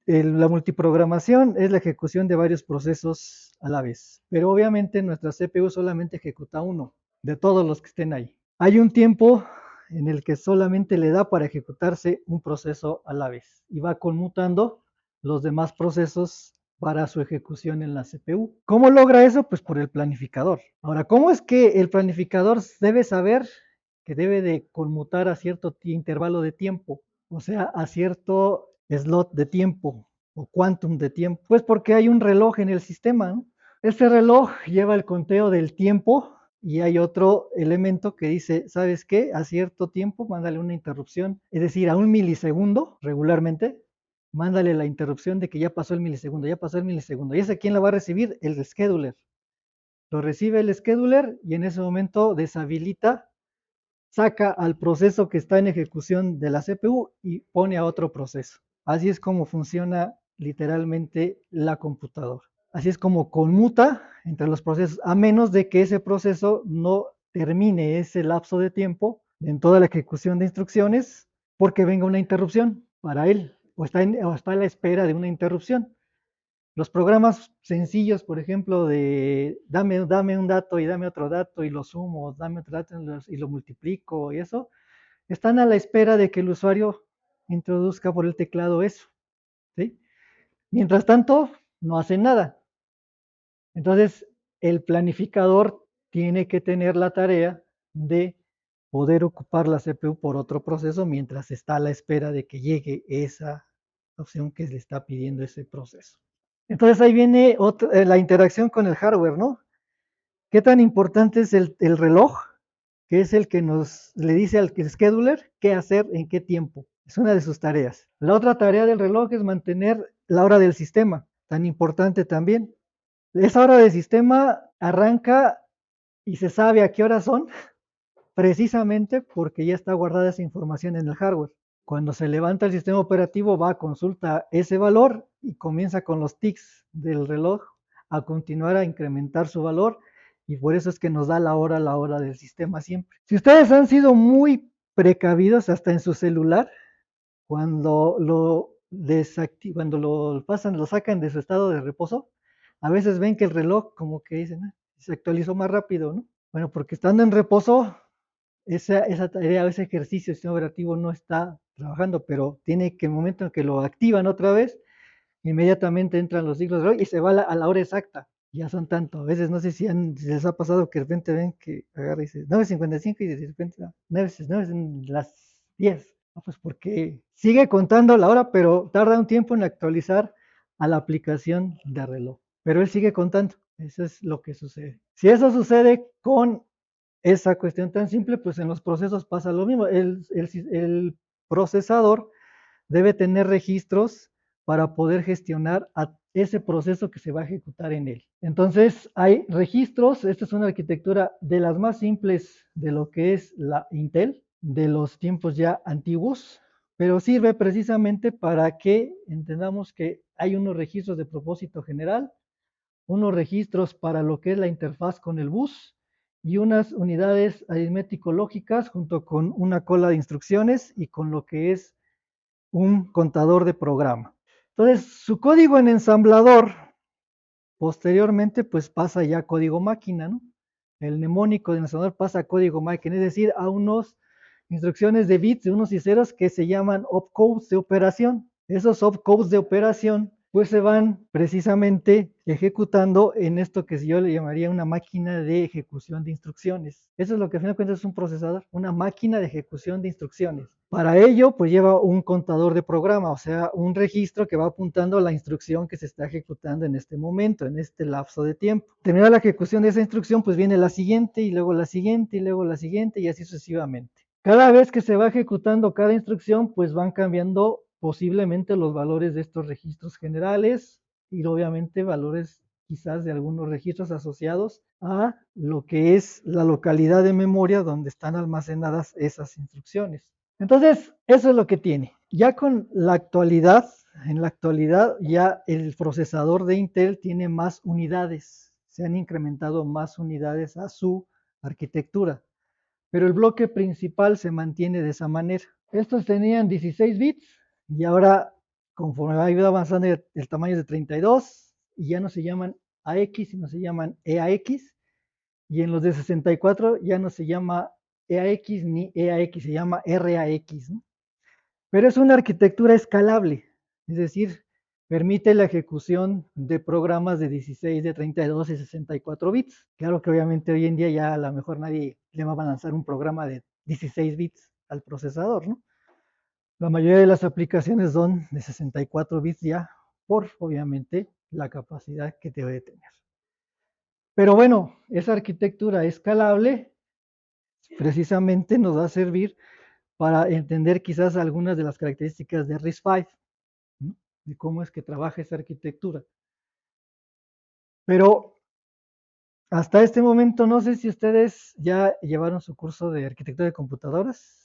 la multiprogramación es la ejecución de varios procesos a la vez, pero obviamente nuestra CPU solamente ejecuta uno de todos los que estén ahí. Hay un tiempo en el que solamente le da para ejecutarse un proceso a la vez y va conmutando los demás procesos para su ejecución en la CPU. ¿Cómo logra eso? Pues por el planificador. Ahora, ¿cómo es que el planificador debe saber que debe de conmutar a cierto intervalo de tiempo? O sea, a cierto slot de tiempo o quantum de tiempo. Pues porque hay un reloj en el sistema, ¿no? Este reloj lleva el conteo del tiempo y hay otro elemento que dice, ¿sabes qué? A cierto tiempo, mándale una interrupción, es decir, a un milisegundo regularmente, mándale la interrupción de que ya pasó el milisegundo, ya pasó el milisegundo. ¿Y ese quién la va a recibir? El scheduler. Lo recibe el scheduler y en ese momento deshabilita, saca al proceso que está en ejecución de la CPU y pone a otro proceso. Así es como funciona literalmente la computadora. Así es como conmuta entre los procesos, a menos de que ese proceso no termine ese lapso de tiempo en toda la ejecución de instrucciones porque venga una interrupción para él o está a la espera de una interrupción. Los programas sencillos, por ejemplo, de dame un dato y dame otro dato y lo sumo, dame otro dato y lo multiplico y eso, están a la espera de que el usuario introduzca por el teclado eso. ¿Sí? Mientras tanto, no hacen nada. Entonces, el planificador tiene que tener la tarea de poder ocupar la CPU por otro proceso mientras está a la espera de que llegue esa opción que le está pidiendo ese proceso. Entonces ahí viene la interacción con el hardware, ¿no? ¿Qué tan importante es el reloj? Que es el que nos le dice al scheduler qué hacer en qué tiempo. Es una de sus tareas. La otra tarea del reloj es mantener la hora del sistema, tan importante también. Esa hora del sistema arranca y se sabe a qué hora son, precisamente porque ya está guardada esa información en el hardware. Cuando se levanta el sistema operativo, va a consulta ese valor y comienza con los tics del reloj a continuar a incrementar su valor y por eso es que nos da la hora del sistema siempre. Si ustedes han sido muy precavidos hasta en su celular, cuando cuando lo pasan, lo sacan de su estado de reposo, a veces ven que el reloj como que dicen, ah, se actualizó más rápido, ¿no? Bueno, porque estando en reposo, esa tarea, ese ejercicio, el sistema operativo no está trabajando, pero tiene que el momento en que lo activan otra vez, inmediatamente entran los ciclos de reloj y se va a la hora exacta. Ya son tanto. A veces no sé si les ha pasado que de repente ven que agarra y dice 9:55 y de repente 9 las 10. No, pues porque sigue contando la hora, pero tarda un tiempo en actualizar a la aplicación de reloj. Pero él sigue contando. Eso es lo que sucede. Si eso sucede con esa cuestión tan simple, pues en los procesos pasa lo mismo. El procesador debe tener registros para poder gestionar a ese proceso que se va a ejecutar en él. Entonces, hay registros. Esta es una arquitectura de las más simples de lo que es la Intel, de los tiempos ya antiguos, pero sirve precisamente para que entendamos que hay unos registros de propósito general, unos registros para lo que es la interfaz con el bus y unas unidades aritmético-lógicas junto con una cola de instrucciones y con lo que es un contador de programa. Entonces, su código en ensamblador, posteriormente, pues pasa ya a código máquina, ¿no? El mnemónico de ensamblador pasa a código máquina, es decir, a unas instrucciones de bits de unos y ceros que se llaman opcodes de operación. Esos opcodes de operación pues se van precisamente ejecutando en esto que yo le llamaría una máquina de ejecución de instrucciones. Eso es lo que al final de cuentas es un procesador, una máquina de ejecución de instrucciones. Para ello, pues lleva un contador de programa, o sea, un registro que va apuntando a la instrucción que se está ejecutando en este momento, en este lapso de tiempo. Terminada la ejecución de esa instrucción, pues viene la siguiente y luego la siguiente y luego la siguiente y así sucesivamente. Cada vez que se va ejecutando cada instrucción, pues van cambiando posiblemente los valores de estos registros generales y obviamente valores quizás de algunos registros asociados a lo que es la localidad de memoria donde están almacenadas esas instrucciones. Entonces, eso es lo que tiene. Ya con la actualidad, en la actualidad ya el procesador de Intel tiene más unidades, se han incrementado más unidades a su arquitectura, pero el bloque principal se mantiene de esa manera. Estos tenían 16 bits y ahora, conforme va avanzando, el tamaño es de 32 y ya no se llaman AX, sino se llaman EAX. Y en los de 64 ya no se llama EAX ni EAX, se llama RAX, ¿no? Pero es una arquitectura escalable, es decir, permite la ejecución de programas de 16, de 32 y 64 bits. Claro que obviamente hoy en día ya a lo mejor nadie le va a lanzar un programa de 16 bits al procesador, ¿no? La mayoría de las aplicaciones son de 64 bits ya, por obviamente la capacidad que debe tener. Pero bueno, esa arquitectura escalable precisamente nos va a servir para entender quizás algunas de las características de RISC-V, ¿no? De cómo es que trabaja esa arquitectura. Pero hasta este momento no sé si ustedes ya llevaron su curso de arquitectura de computadoras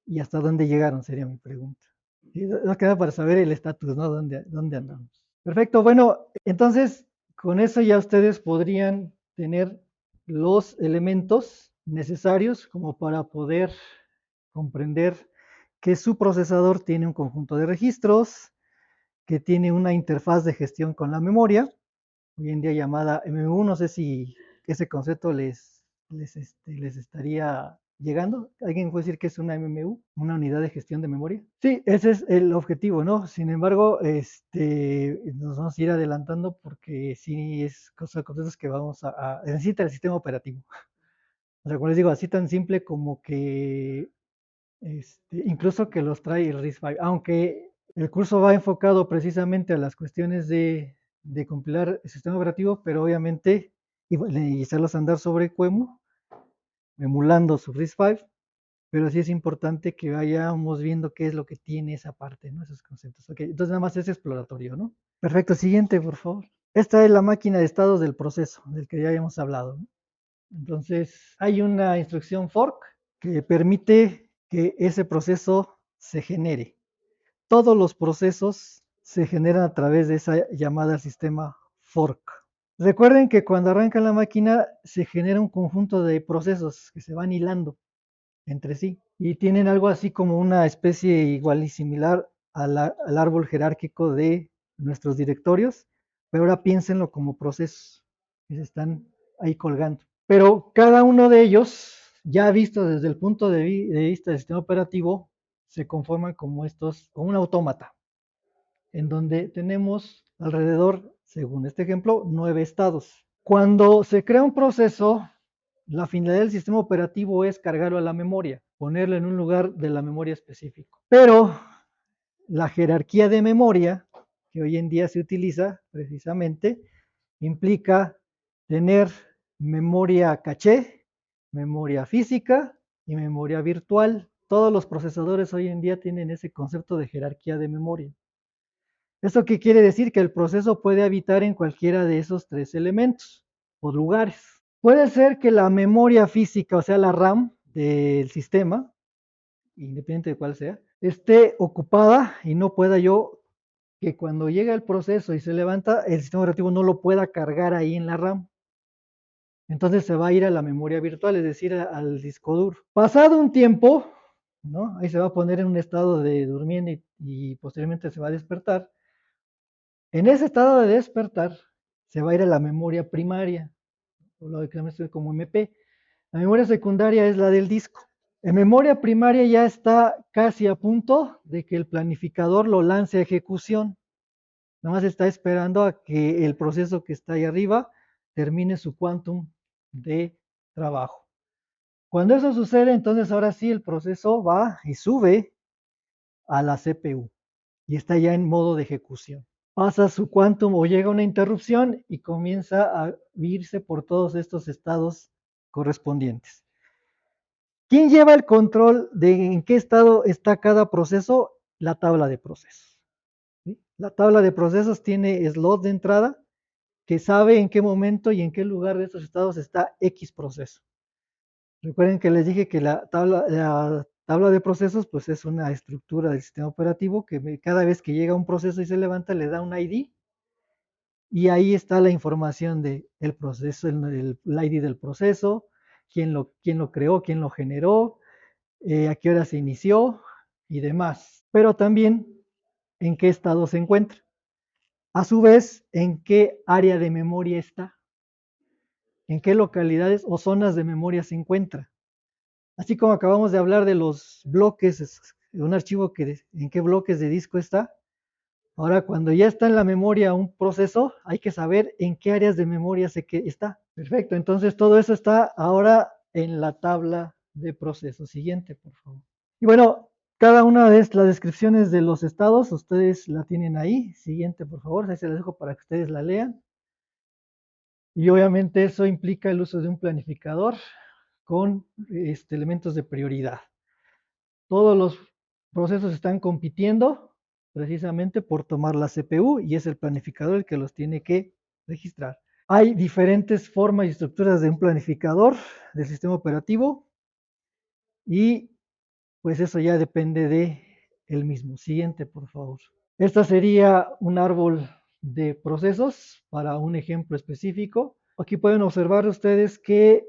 y hasta dónde llegaron, sería mi pregunta. Y nos queda para saber el estatus, ¿no? ¿Dónde andamos? Perfecto, bueno, entonces con eso ya ustedes podrían tener los elementos necesarios como para poder comprender que su procesador tiene un conjunto de registros, que tiene una interfaz de gestión con la memoria, hoy en día llamada MMU. No sé si ese concepto les estaría llegando. ¿Alguien puede decir que es una MMU, una unidad de gestión de memoria? Sí, ese es el objetivo, ¿no? Sin embargo, nos vamos a ir adelantando porque sí es cosas que vamos a necesita el sistema operativo. O sea, como les digo, así tan simple como que incluso que los trae el RISC-V, aunque el curso va enfocado precisamente a las cuestiones de compilar el sistema operativo, pero obviamente y hacerlos andar sobre QEMU, emulando su RISC-V, pero sí es importante que vayamos viendo qué es lo que tiene esa parte, ¿no? Esos conceptos. Ok, entonces nada más es exploratorio, ¿no? Perfecto, siguiente, por favor. Esta es la máquina de estados del proceso, del que ya habíamos hablado, ¿no? Entonces, hay una instrucción fork que permite que ese proceso se genere. Todos los procesos se generan a través de esa llamada al sistema fork. Recuerden que cuando arranca la máquina se genera un conjunto de procesos que se van hilando entre sí y tienen algo así como una especie igual y similar al árbol jerárquico de nuestros directorios, pero ahora piénsenlo como procesos que se están ahí colgando. Pero cada uno de ellos, ya visto desde el punto de vista del sistema operativo, se conforman como un autómata, en donde tenemos alrededor, según este ejemplo, 9 estados. Cuando se crea un proceso, la finalidad del sistema operativo es cargarlo a la memoria, ponerlo en un lugar de la memoria específico. Pero la jerarquía de memoria que hoy en día se utiliza precisamente implica tener memoria caché, memoria física y memoria virtual. Todos los procesadores hoy en día tienen ese concepto de jerarquía de memoria. ¿Esto qué quiere decir? Que el proceso puede habitar en cualquiera de esos tres elementos o lugares. Puede ser que la memoria física, o sea, la RAM del sistema, independiente de cuál sea, esté ocupada y no pueda yo, que cuando llega el proceso y se levanta, el sistema operativo no lo pueda cargar ahí en la RAM. Entonces se va a ir a la memoria virtual, es decir, al disco duro. Pasado un tiempo, ¿no? Ahí se va a poner en un estado de durmiendo y posteriormente se va a despertar. En ese estado de despertar, se va a ir a la memoria primaria, o lo que se llama como MP. La memoria secundaria es la del disco. En memoria primaria ya está casi a punto de que el planificador lo lance a ejecución. Nada más está esperando a que el proceso que está ahí arriba termine su quantum de trabajo. Cuando eso sucede, entonces ahora sí el proceso va y sube a la CPU y está ya en modo de ejecución. Pasa su quantum o llega una interrupción y comienza a irse por todos estos estados correspondientes. ¿Quién lleva el control de en qué estado está cada proceso? La tabla de procesos. ¿Sí? La tabla de procesos tiene slots de entrada que sabe en qué momento y en qué lugar de estos estados está X proceso. Recuerden que les dije que la tabla de procesos pues es una estructura del sistema operativo que cada vez que llega un proceso y se levanta le da un ID y ahí está la información del proceso, el ID del proceso, quién lo creó, quién lo generó, a qué hora se inició y demás. Pero también en qué estado se encuentra. A su vez, en qué área de memoria está, en qué localidades o zonas de memoria se encuentra. Así como acabamos de hablar de los bloques, de un archivo en qué bloques de disco está. Ahora, cuando ya está en la memoria un proceso, hay que saber en qué áreas de memoria está. Perfecto, entonces todo eso está ahora en la tabla de procesos. Siguiente, por favor. Y bueno, cada una de las descripciones de los estados, ustedes la tienen ahí. Siguiente, por favor, ahí se las dejo para que ustedes la lean. Y obviamente eso implica el uso de un planificador con elementos de prioridad. Todos los procesos están compitiendo precisamente por tomar la CPU y es el planificador el que los tiene que registrar. Hay diferentes formas y estructuras de un planificador del sistema operativo y pues eso ya depende de el mismo. Siguiente, por favor. Esta sería un árbol de procesos para un ejemplo específico. Aquí pueden observar ustedes que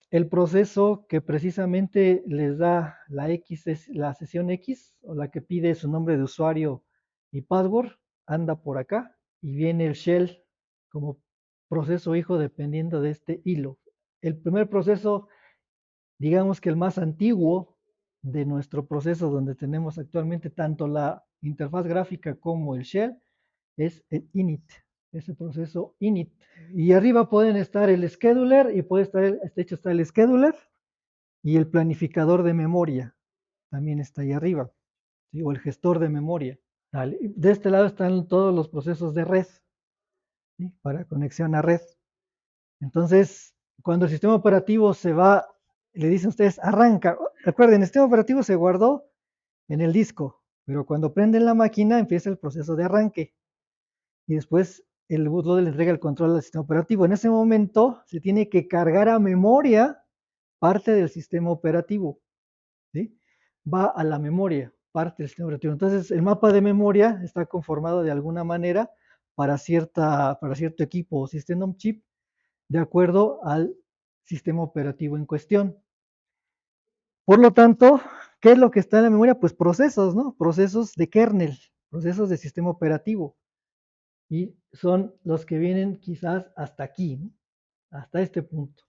el proceso que precisamente les da la X es la sesión X o la que pide su nombre de usuario y password, anda por acá y viene el shell como proceso hijo dependiendo de este hilo. El primer proceso, digamos que el más antiguo de nuestro proceso donde tenemos actualmente tanto la interfaz gráfica como el shell es el init, ese proceso init. Y arriba pueden estar el scheduler y puede estar, este hecho está el scheduler y el planificador de memoria, también está ahí arriba, ¿sí? O el gestor de memoria. Dale. De este lado están todos los procesos de red, ¿sí? Para conexión a red. Entonces, cuando el sistema operativo se va, le dicen ustedes, arranca. Recuerden, el sistema operativo se guardó en el disco, pero cuando prenden la máquina empieza el proceso de arranque. Y después el bootloader le entrega el control al sistema operativo. En ese momento se tiene que cargar a memoria parte del sistema operativo, ¿sí? Va a la memoria, parte del sistema operativo. Entonces el mapa de memoria está conformado de alguna manera para cierto equipo o sistema on chip de acuerdo al sistema operativo en cuestión. Por lo tanto, ¿qué es lo que está en la memoria? Pues procesos, ¿no? Procesos de kernel, procesos de sistema operativo. Y son los que vienen quizás hasta aquí, ¿no? Hasta este punto.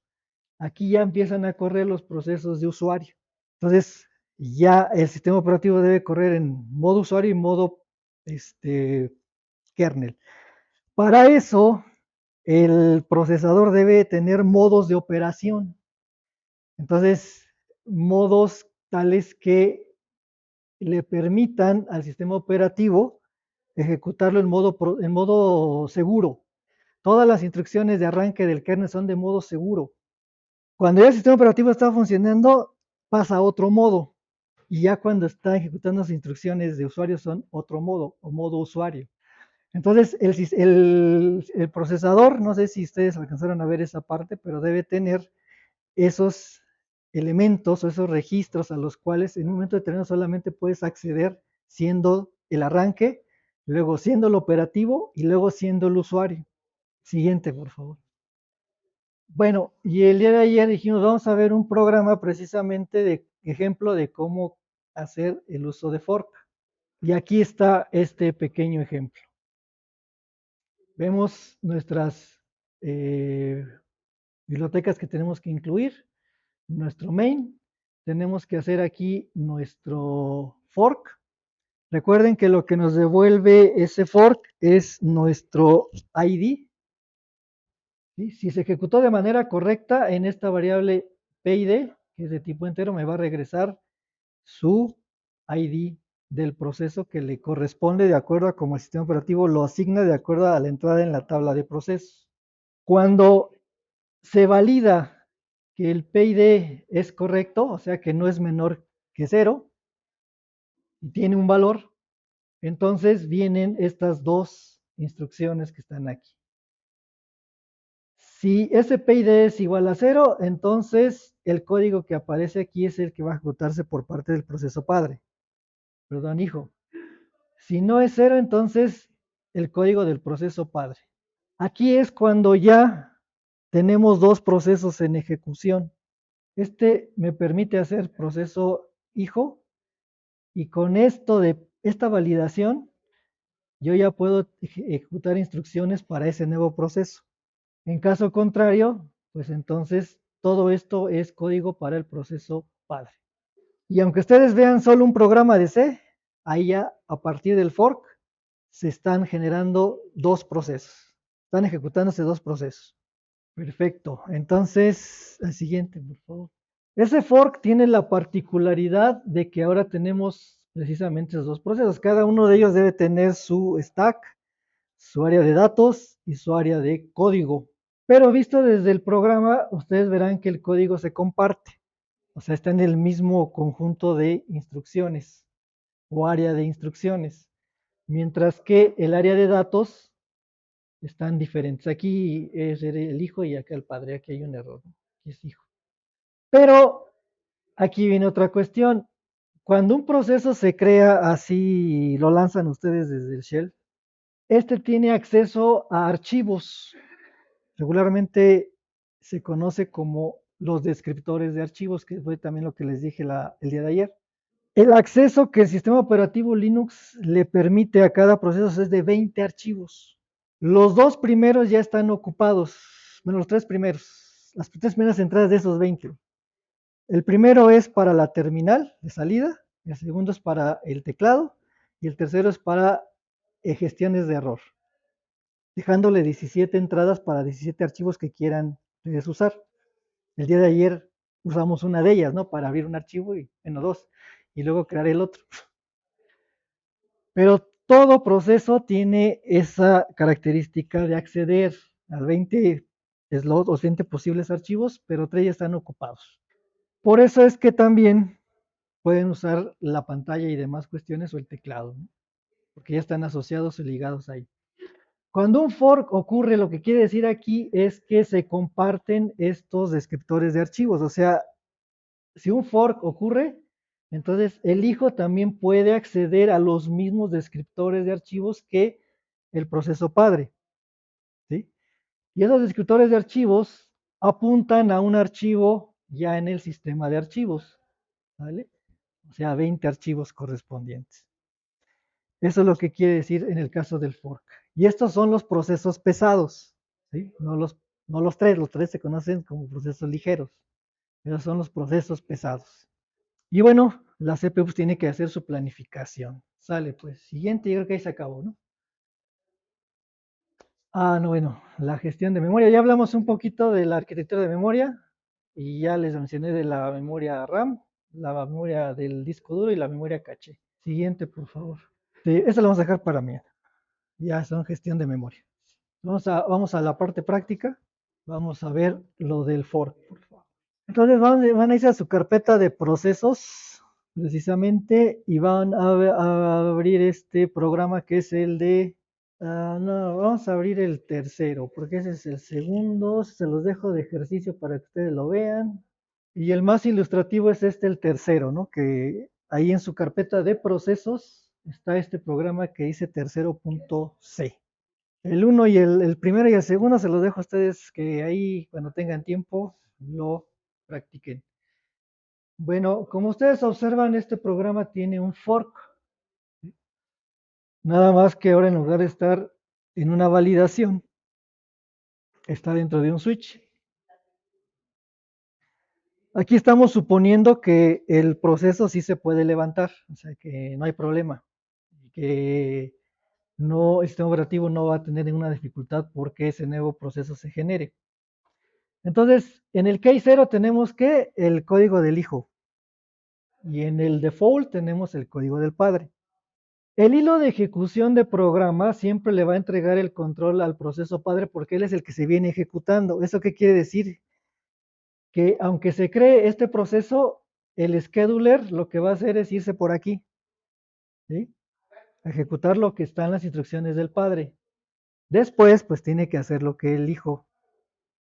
Aquí ya empiezan a correr los procesos de usuario. Entonces, ya el sistema operativo debe correr en modo usuario y modo kernel. Para eso, el procesador debe tener modos de operación. Entonces, modos tales que le permitan al sistema operativo ejecutarlo en modo seguro. Todas las instrucciones de arranque del kernel son de modo seguro. Cuando ya el sistema operativo está funcionando, pasa a otro modo. Y ya cuando está ejecutando las instrucciones de usuario son otro modo o modo usuario. Entonces, el procesador, no sé si ustedes alcanzaron a ver esa parte, pero debe tener esos elementos o esos registros a los cuales en un momento determinado solamente puedes acceder siendo el arranque, luego siendo el operativo y luego siendo el usuario. Siguiente, por favor. Bueno, y el día de ayer dijimos, vamos a ver un programa precisamente de ejemplo de cómo hacer el uso de fork. Y aquí está este pequeño ejemplo. Vemos nuestras bibliotecas que tenemos que incluir, nuestro main, tenemos que hacer aquí nuestro fork Recuerden que lo que nos devuelve ese fork es nuestro ID. ¿Sí? Si se ejecutó de manera correcta en esta variable PID, que es de tipo entero, me va a regresar su ID del proceso que le corresponde de acuerdo a cómo el sistema operativo lo asigna de acuerdo a la entrada en la tabla de procesos. Cuando se valida que el PID es correcto, o sea que no es menor que 0 y tiene un valor, entonces vienen estas dos instrucciones que están aquí. Si ese PID es igual a 0, entonces el código que aparece aquí es el que va a ejecutarse por parte del proceso padre. Perdón, hijo. Si no es 0, entonces el código del proceso padre. Aquí es cuando ya tenemos dos procesos en ejecución. Este me permite hacer proceso hijo y con esto de esta validación yo ya puedo ejecutar instrucciones para ese nuevo proceso. En caso contrario, pues entonces todo esto es código para el proceso padre. Y aunque ustedes vean solo un programa de C, ahí ya a partir del fork se están generando dos procesos. Están ejecutándose dos procesos. Perfecto. Entonces, el siguiente, por favor. Ese fork tiene la particularidad de que ahora tenemos precisamente esos dos procesos. Cada uno de ellos debe tener su stack, su área de datos y su área de código. Pero visto desde el programa, ustedes verán que el código se comparte. O sea, está en el mismo conjunto de instrucciones o área de instrucciones. Mientras que el área de datos están diferentes. Aquí es el hijo y acá el padre. Aquí hay un error, ¿no? Aquí es hijo. Pero aquí viene otra cuestión. Cuando un proceso se crea así, lo lanzan ustedes desde el shell, este tiene acceso a archivos. Regularmente se conoce como los descriptores de archivos, que fue también lo que les dije el día de ayer. El acceso que el sistema operativo Linux le permite a cada proceso es de 20 archivos. Los dos primeros ya están ocupados, bueno, los tres primeros, las tres primeras entradas de esos 20. El primero es para la terminal de salida, el segundo es para el teclado y el tercero es para gestiones de error, dejándole 17 entradas para 17 archivos que quieran usar. El día de ayer usamos una de ellas, ¿no? Para abrir un archivo y, bueno, dos, y luego crear el otro. Pero todo proceso tiene esa característica de acceder a 20 slots o 20 posibles archivos, pero 3 ya están ocupados. Por eso es que también pueden usar la pantalla y demás cuestiones o el teclado, ¿no? Porque ya están asociados y ligados ahí. Cuando un fork ocurre, lo que quiere decir aquí es que se comparten estos descriptores de archivos. O sea, si un fork ocurre, entonces el hijo también puede acceder a los mismos descriptores de archivos que el proceso padre, ¿sí? Y esos descriptores de archivos apuntan a un archivo ya en el sistema de archivos, ¿vale? O sea, 20 archivos correspondientes. Eso es lo que quiere decir en el caso del fork. Y estos son los procesos pesados, ¿sí? No los tres se conocen como procesos ligeros. Esos son los procesos pesados. Y bueno, la CPU pues, tiene que hacer su planificación. Sale, pues, siguiente, yo creo que ahí se acabó, ¿no? Ah, no, bueno, la gestión de memoria. Ya hablamos un poquito de la arquitectura de memoria y ya les mencioné de la memoria RAM, la memoria del disco duro y la memoria caché. Siguiente, por favor. Sí, esa la vamos a dejar para mí. Ya son gestión de memoria. Vamos a la parte práctica. Vamos a ver lo del fork, por favor. Entonces van a irse a su carpeta de procesos, precisamente, y van a abrir este programa que es el de... no, vamos a abrir el tercero, porque ese es el segundo. Se los dejo de ejercicio para que ustedes lo vean. Y el más ilustrativo es este, el tercero, ¿no? Que ahí en su carpeta de procesos está este programa que dice tercero.c. El uno y el primero y el segundo se los dejo a ustedes que ahí cuando tengan tiempo lo practiquen. Bueno, como ustedes observan, este programa tiene un fork. Nada más que ahora en lugar de estar en una validación, está dentro de un switch. Aquí estamos suponiendo que el proceso sí se puede levantar, o sea que no hay problema. que no, el sistema operativo no va a tener ninguna dificultad porque ese nuevo proceso se genere. Entonces, en el case 0 tenemos que el código del hijo y en el default tenemos el código del padre. El hilo de ejecución de programa siempre le va a entregar el control al proceso padre porque él es el que se viene ejecutando. ¿Eso qué quiere decir? Que aunque se cree este proceso, el scheduler lo que va a hacer es irse por aquí, ¿sí? A ejecutar lo que está en las instrucciones del padre. Después, pues tiene que hacer lo que el hijo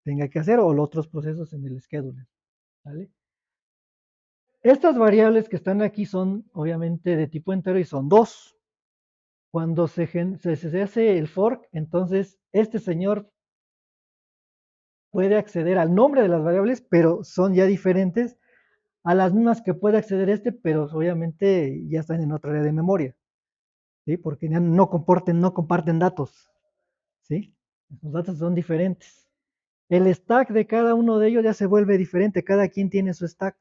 tenga que hacer o los otros procesos en el scheduler, ¿vale? Estas variables que están aquí son obviamente de tipo entero y son dos. Cuando se hace el fork, entonces este señor puede acceder al nombre de las variables, pero son ya diferentes a las mismas que puede acceder este, pero obviamente ya están en otra área de memoria, ¿sí? Porque ya no comparten datos, ¿sí? Los datos son diferentes. El stack de cada uno de ellos ya se vuelve diferente, cada quien tiene su stack.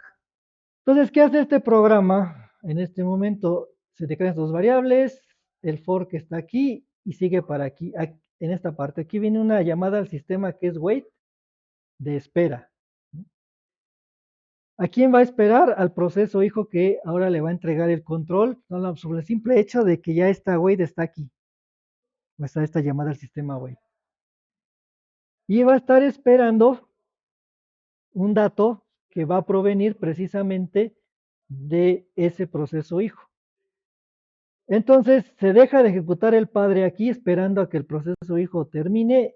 Entonces, ¿qué hace este programa? En este momento se te crean dos variables, el for que está aquí y sigue para aquí, en esta parte. Aquí viene una llamada al sistema que es wait, de espera. ¿A quién va a esperar? Al proceso hijo que ahora le va a entregar el control sobre el simple hecho de que ya esta wait está aquí. Va a estar esta llamada al sistema wait. Y va a estar esperando un dato que va a provenir precisamente de ese proceso hijo. Entonces se deja de ejecutar el padre aquí esperando a que el proceso hijo termine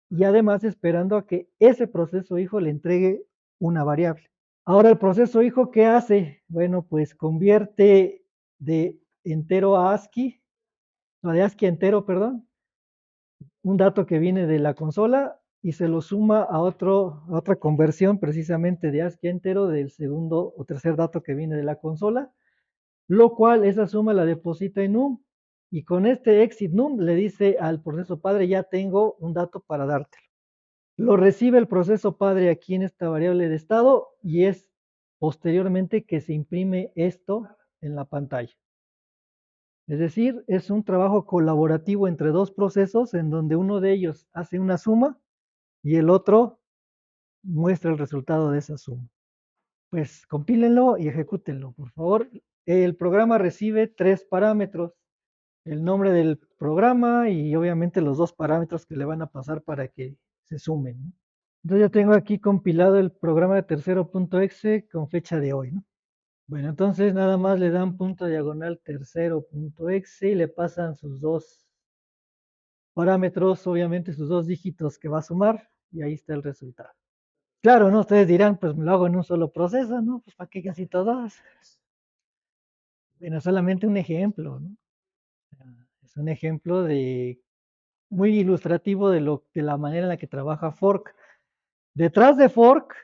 y además esperando a que ese proceso hijo le entregue una variable. Ahora el proceso hijo, ¿qué hace? Bueno, pues convierte de entero a ASCII, no, de ASCII a entero, perdón, un dato que viene de la consola y se lo suma a otra conversión precisamente de ASCII a entero del segundo o tercer dato que viene de la consola, lo cual esa suma la deposita en num y con este exit num le dice al proceso padre ya tengo un dato para dártelo. Lo recibe el proceso padre aquí en esta variable de estado y es posteriormente que se imprime esto en la pantalla. Es decir, es un trabajo colaborativo entre dos procesos en donde uno de ellos hace una suma y el otro muestra el resultado de esa suma. Pues compílenlo y ejecútenlo, por favor. El programa recibe tres parámetros, el nombre del programa y obviamente los dos parámetros que le van a pasar para que se sumen, ¿no? Entonces ya tengo aquí compilado el programa de tercero.exe con fecha de hoy, ¿no? Bueno, entonces nada más le dan punto diagonal tercero.exe y le pasan sus dos parámetros, obviamente sus dos dígitos que va a sumar y ahí está el resultado. Claro, ¿no? Ustedes dirán, pues me lo hago en un solo proceso, ¿no? Pues ¿para qué casi todas? Bueno, solamente un ejemplo, ¿no? Es un ejemplo de muy ilustrativo de la manera en la que trabaja Fork. Detrás de Fork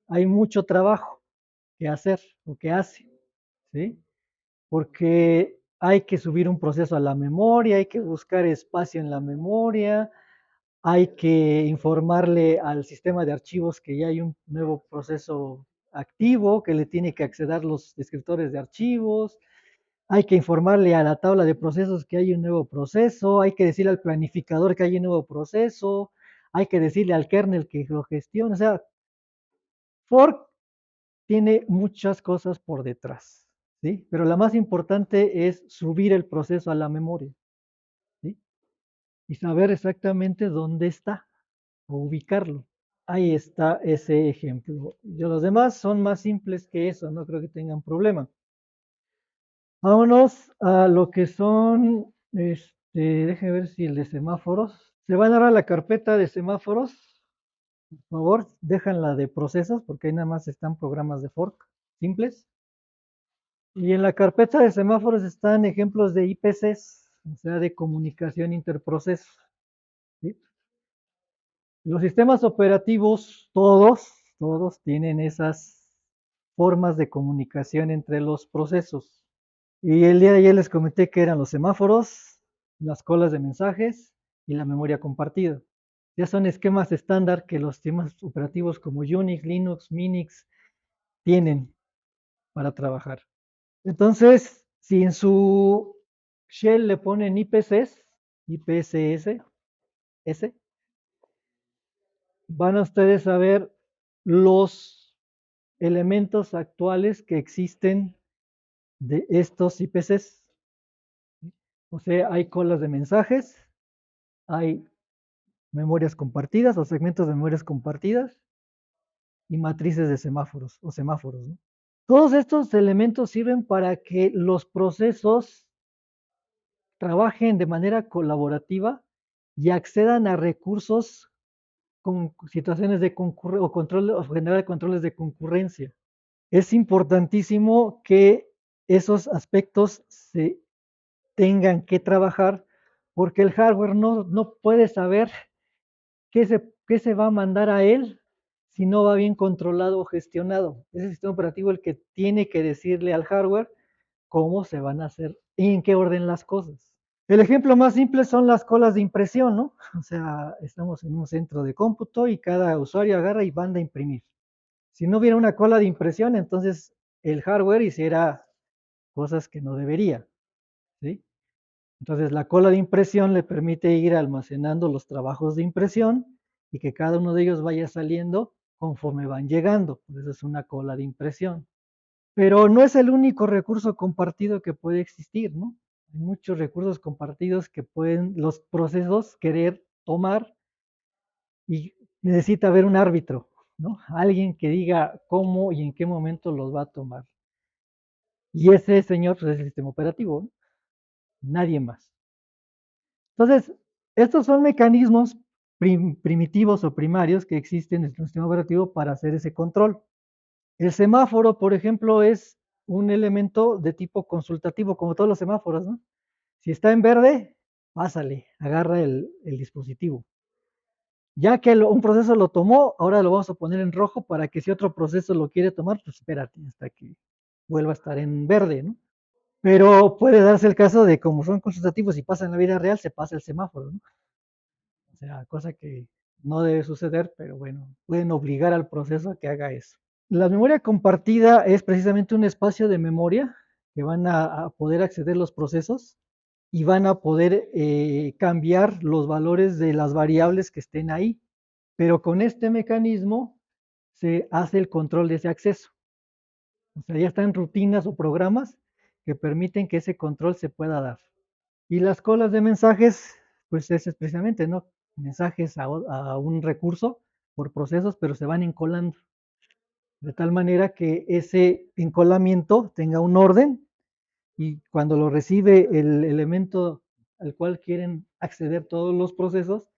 hay mucho trabajo que hacer o que hace, ¿sí? Porque hay que subir un proceso a la memoria, hay que buscar espacio en la memoria, hay que informarle al sistema de archivos que ya hay un nuevo proceso activo, que le tiene que acceder los descriptores de archivos, hay que informarle a la tabla de procesos que hay un nuevo proceso, hay que decirle al planificador que hay un nuevo proceso, hay que decirle al kernel que lo gestione, o sea, fork tiene muchas cosas por detrás, ¿sí? Pero la más importante es subir el proceso a la memoria, ¿sí? Y saber exactamente dónde está o ubicarlo. Ahí está ese ejemplo. Los demás son más simples que eso, no creo que tengan problema. Vámonos a lo que son, déjenme ver si el de semáforos. Se van a dar a la carpeta de semáforos. Por favor, déjanla de procesos porque ahí nada más están programas de fork simples. Y en la carpeta de semáforos están ejemplos de IPCs, o sea, de comunicación interprocesos, ¿sí? Los sistemas operativos, todos tienen esas formas de comunicación entre los procesos. Y el día de ayer les comenté que eran los semáforos, las colas de mensajes y la memoria compartida. Ya son esquemas estándar que los sistemas operativos como Unix, Linux, Minix tienen para trabajar. Entonces, si en su Shell le ponen IPCs, IPSS, S, van a ustedes a ver los elementos actuales que existen de estos IPCs. O sea, hay colas de mensajes, hay memorias compartidas o segmentos de memorias compartidas y matrices de semáforos o semáforos, ¿no? Todos estos elementos sirven para que los procesos trabajen de manera colaborativa y accedan a recursos con situaciones de concurrencia o control o generar controles de concurrencia. Es importantísimo que esos aspectos se tengan que trabajar porque el hardware no puede saber qué se va a mandar a él si no va bien controlado o gestionado. Es el sistema operativo el que tiene que decirle al hardware cómo se van a hacer y en qué orden las cosas. El ejemplo más simple son las colas de impresión, ¿no? O sea, estamos en un centro de cómputo y cada usuario agarra y manda a imprimir. Si no hubiera una cola de impresión, entonces el hardware hiciera cosas que no debería, ¿sí? Entonces la cola de impresión le permite ir almacenando los trabajos de impresión y que cada uno de ellos vaya saliendo conforme van llegando. Por eso es una cola de impresión. Pero no es el único recurso compartido que puede existir, ¿no? Hay muchos recursos compartidos que pueden los procesos querer tomar y necesita haber un árbitro, ¿no? Alguien que diga cómo y en qué momento los va a tomar. Y ese señor pues, es el sistema operativo, ¿no? Nadie más. Entonces, estos son mecanismos primitivos o primarios que existen en el sistema operativo para hacer ese control. El semáforo, por ejemplo, es un elemento de tipo consultativo, como todos los semáforos, ¿no? Si está en verde, pásale, agarra el dispositivo. Ya que un proceso lo tomó, ahora lo vamos a poner en rojo para que si otro proceso lo quiere tomar, pues espérate hasta que vuelva a estar en verde, ¿no? Pero puede darse el caso de como son consultativos y pasan en la vida real, se pasa el semáforo, ¿no? O sea, cosa que no debe suceder, pero bueno, pueden obligar al proceso a que haga eso. La memoria compartida es precisamente un espacio de memoria que van a poder acceder los procesos y van a poder cambiar los valores de las variables que estén ahí. Pero con este mecanismo se hace el control de ese acceso. O sea, ya están rutinas o programas que permiten que ese control se pueda dar. Y las colas de mensajes, pues es precisamente, ¿no? Mensajes a un recurso por procesos, pero se van encolando. De tal manera que ese encolamiento tenga un orden y cuando lo recibe el elemento al cual quieren acceder todos los procesos,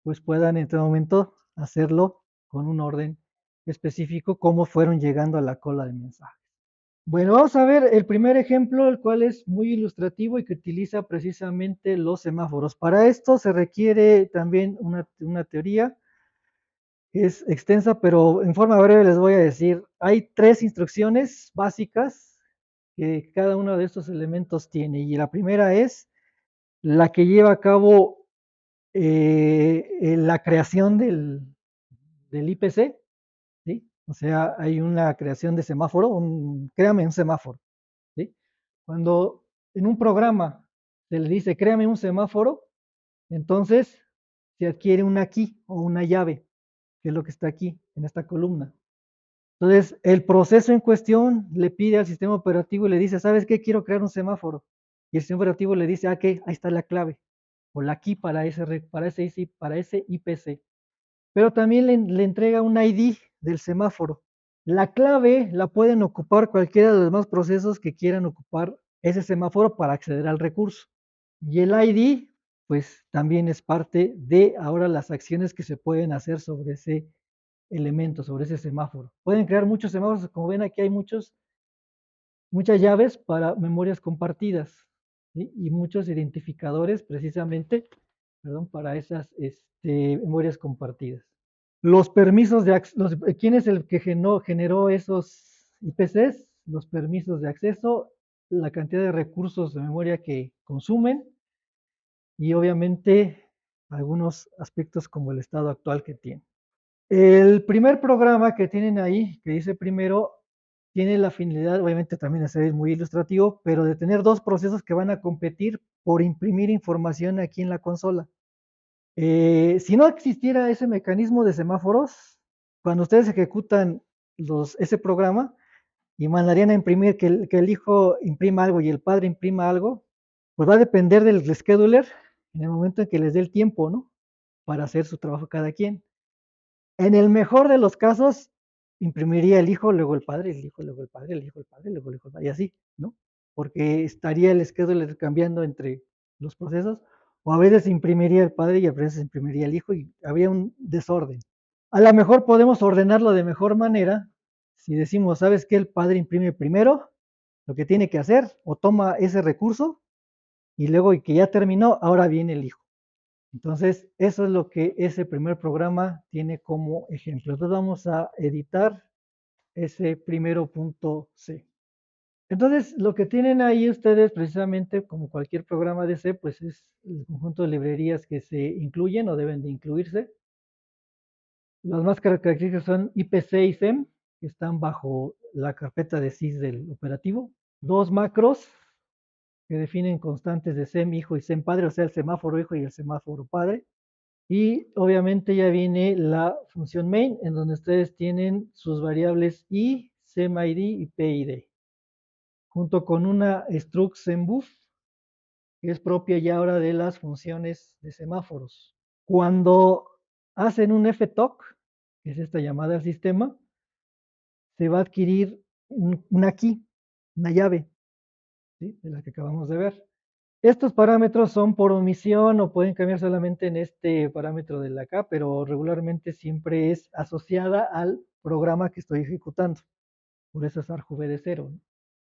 pues puedan en este momento hacerlo con un orden específico, como fueron llegando a la cola de mensajes. Bueno, vamos a ver el primer ejemplo, el cual es muy ilustrativo y que utiliza precisamente los semáforos. Para esto se requiere también una teoría que es extensa, pero en forma breve les voy a decir, hay 3 instrucciones básicas que cada uno de estos elementos tiene. Y la primera es la que lleva a cabo la creación del IPC, ¿sí? O sea, hay una creación de semáforo, créame un semáforo, ¿sí? Cuando en un programa se le dice créame un semáforo, entonces se adquiere una key o una llave, que es lo que está aquí en esta columna. Entonces, el proceso en cuestión le pide al sistema operativo y le dice, ¿sabes qué? Quiero crear un semáforo. Y el sistema operativo le dice, ¿qué? Ahí está la clave o la key para ese IPC. Pero también le entrega un ID del semáforo. La clave la pueden ocupar cualquiera de los demás procesos que quieran ocupar ese semáforo para acceder al recurso. Y el ID, pues también es parte de ahora las acciones que se pueden hacer sobre ese elemento, sobre ese semáforo. Pueden crear muchos semáforos, como ven aquí hay muchas llaves para memorias compartidas, ¿sí? Y muchos identificadores precisamente, perdón, para esas memorias compartidas. Los permisos de acceso, ¿quién es el que generó esos IPCs? Los permisos de acceso, la cantidad de recursos de memoria que consumen y obviamente algunos aspectos como el estado actual que tiene. El primer programa que tienen ahí, que dice primero, tiene la finalidad, obviamente también de ser muy ilustrativo, pero de tener 2 procesos que van a competir por imprimir información aquí en la consola. Si no existiera ese mecanismo de semáforos, cuando ustedes ejecutan ese programa y mandarían a imprimir que el hijo imprima algo y el padre imprima algo, pues va a depender del scheduler en el momento en que les dé el tiempo, ¿no? Para hacer su trabajo cada quien. En el mejor de los casos, imprimiría el hijo, luego el padre, el hijo, luego el padre, el hijo, el padre, luego el hijo, el padre, y así, ¿no? Porque estaría el scheduler cambiando entre los procesos, o a veces imprimiría el padre y a veces imprimiría el hijo y habría un desorden. A lo mejor podemos ordenarlo de mejor manera si decimos, ¿sabes qué? El padre imprime primero lo que tiene que hacer o toma ese recurso y luego y que ya terminó, ahora viene el hijo. Entonces, eso es lo que ese primer programa tiene como ejemplo. Entonces, vamos a editar ese primero punto C. Entonces, lo que tienen ahí ustedes, precisamente como cualquier programa de C, pues es el conjunto de librerías que se incluyen o deben de incluirse. Las más características son IPC y SEM, que están bajo la carpeta de sys del operativo. Dos macros que definen constantes de SEM hijo y SEM padre, o sea, el semáforo hijo y el semáforo padre. Y obviamente ya viene la función main, en donde ustedes tienen sus variables i, semid y pid, junto con una struct sembuf, que es propia ya ahora de las funciones de semáforos. Cuando hacen un ftalk, que es esta llamada al sistema, se va a adquirir una key, una llave, ¿sí? De la que acabamos de ver. Estos parámetros son por omisión o pueden cambiar solamente en este parámetro de acá, pero regularmente siempre es asociada al programa que estoy ejecutando. Por eso es argv de 0.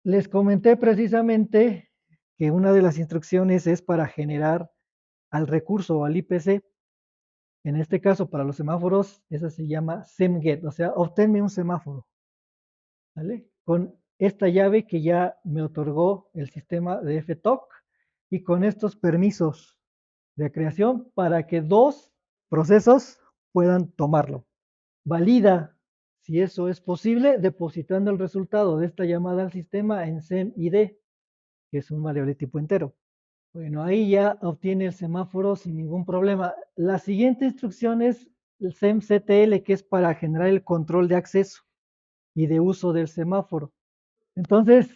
Les comenté precisamente que una de las instrucciones es para generar al recurso o al IPC. En este caso, para los semáforos, esa se llama semget, o sea, obténme un semáforo, ¿vale? Con esta llave que ya me otorgó el sistema de ftalk y con estos permisos de creación para que dos procesos puedan tomarlo. Valida si eso es posible depositando el resultado de esta llamada al sistema en semid, que es un variable tipo entero. Bueno, ahí ya obtiene el semáforo sin ningún problema. La siguiente instrucción es el semctl, que es para generar el control de acceso y de uso del semáforo. Entonces,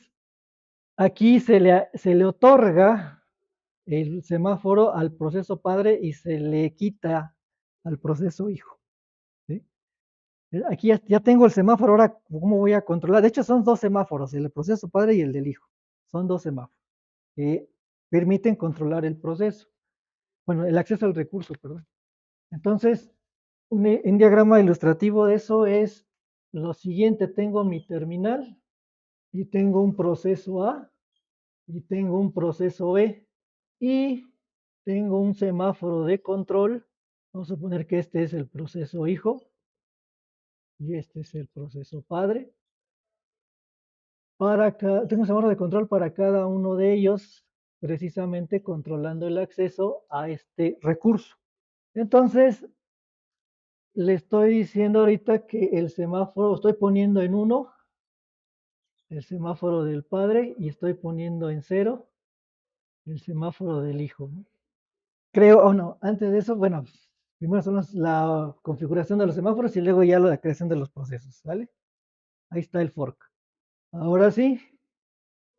aquí se le otorga el semáforo al proceso padre y se le quita al proceso hijo, ¿sí? Aquí ya tengo el semáforo, ahora ¿cómo voy a controlar? De hecho son dos semáforos, el del proceso padre y el del hijo. Son dos semáforos que permiten controlar el proceso. Bueno, el acceso al recurso, perdón. Entonces, un diagrama ilustrativo de eso es lo siguiente. Tengo mi terminal y tengo un proceso A y tengo un proceso B y tengo un semáforo de control. Vamos a suponer que este es el proceso hijo y este es el proceso padre. Tengo un semáforo de control para cada uno de ellos, precisamente controlando el acceso a este recurso. Entonces, le estoy diciendo ahorita que el semáforo, estoy poniendo en 1 el semáforo del padre y estoy poniendo en 0 el semáforo del hijo, ¿no? Creo, o no, antes de eso, bueno, primero son la configuración de los semáforos y luego ya la creación de los procesos, ¿vale? Ahí está el fork. Ahora sí,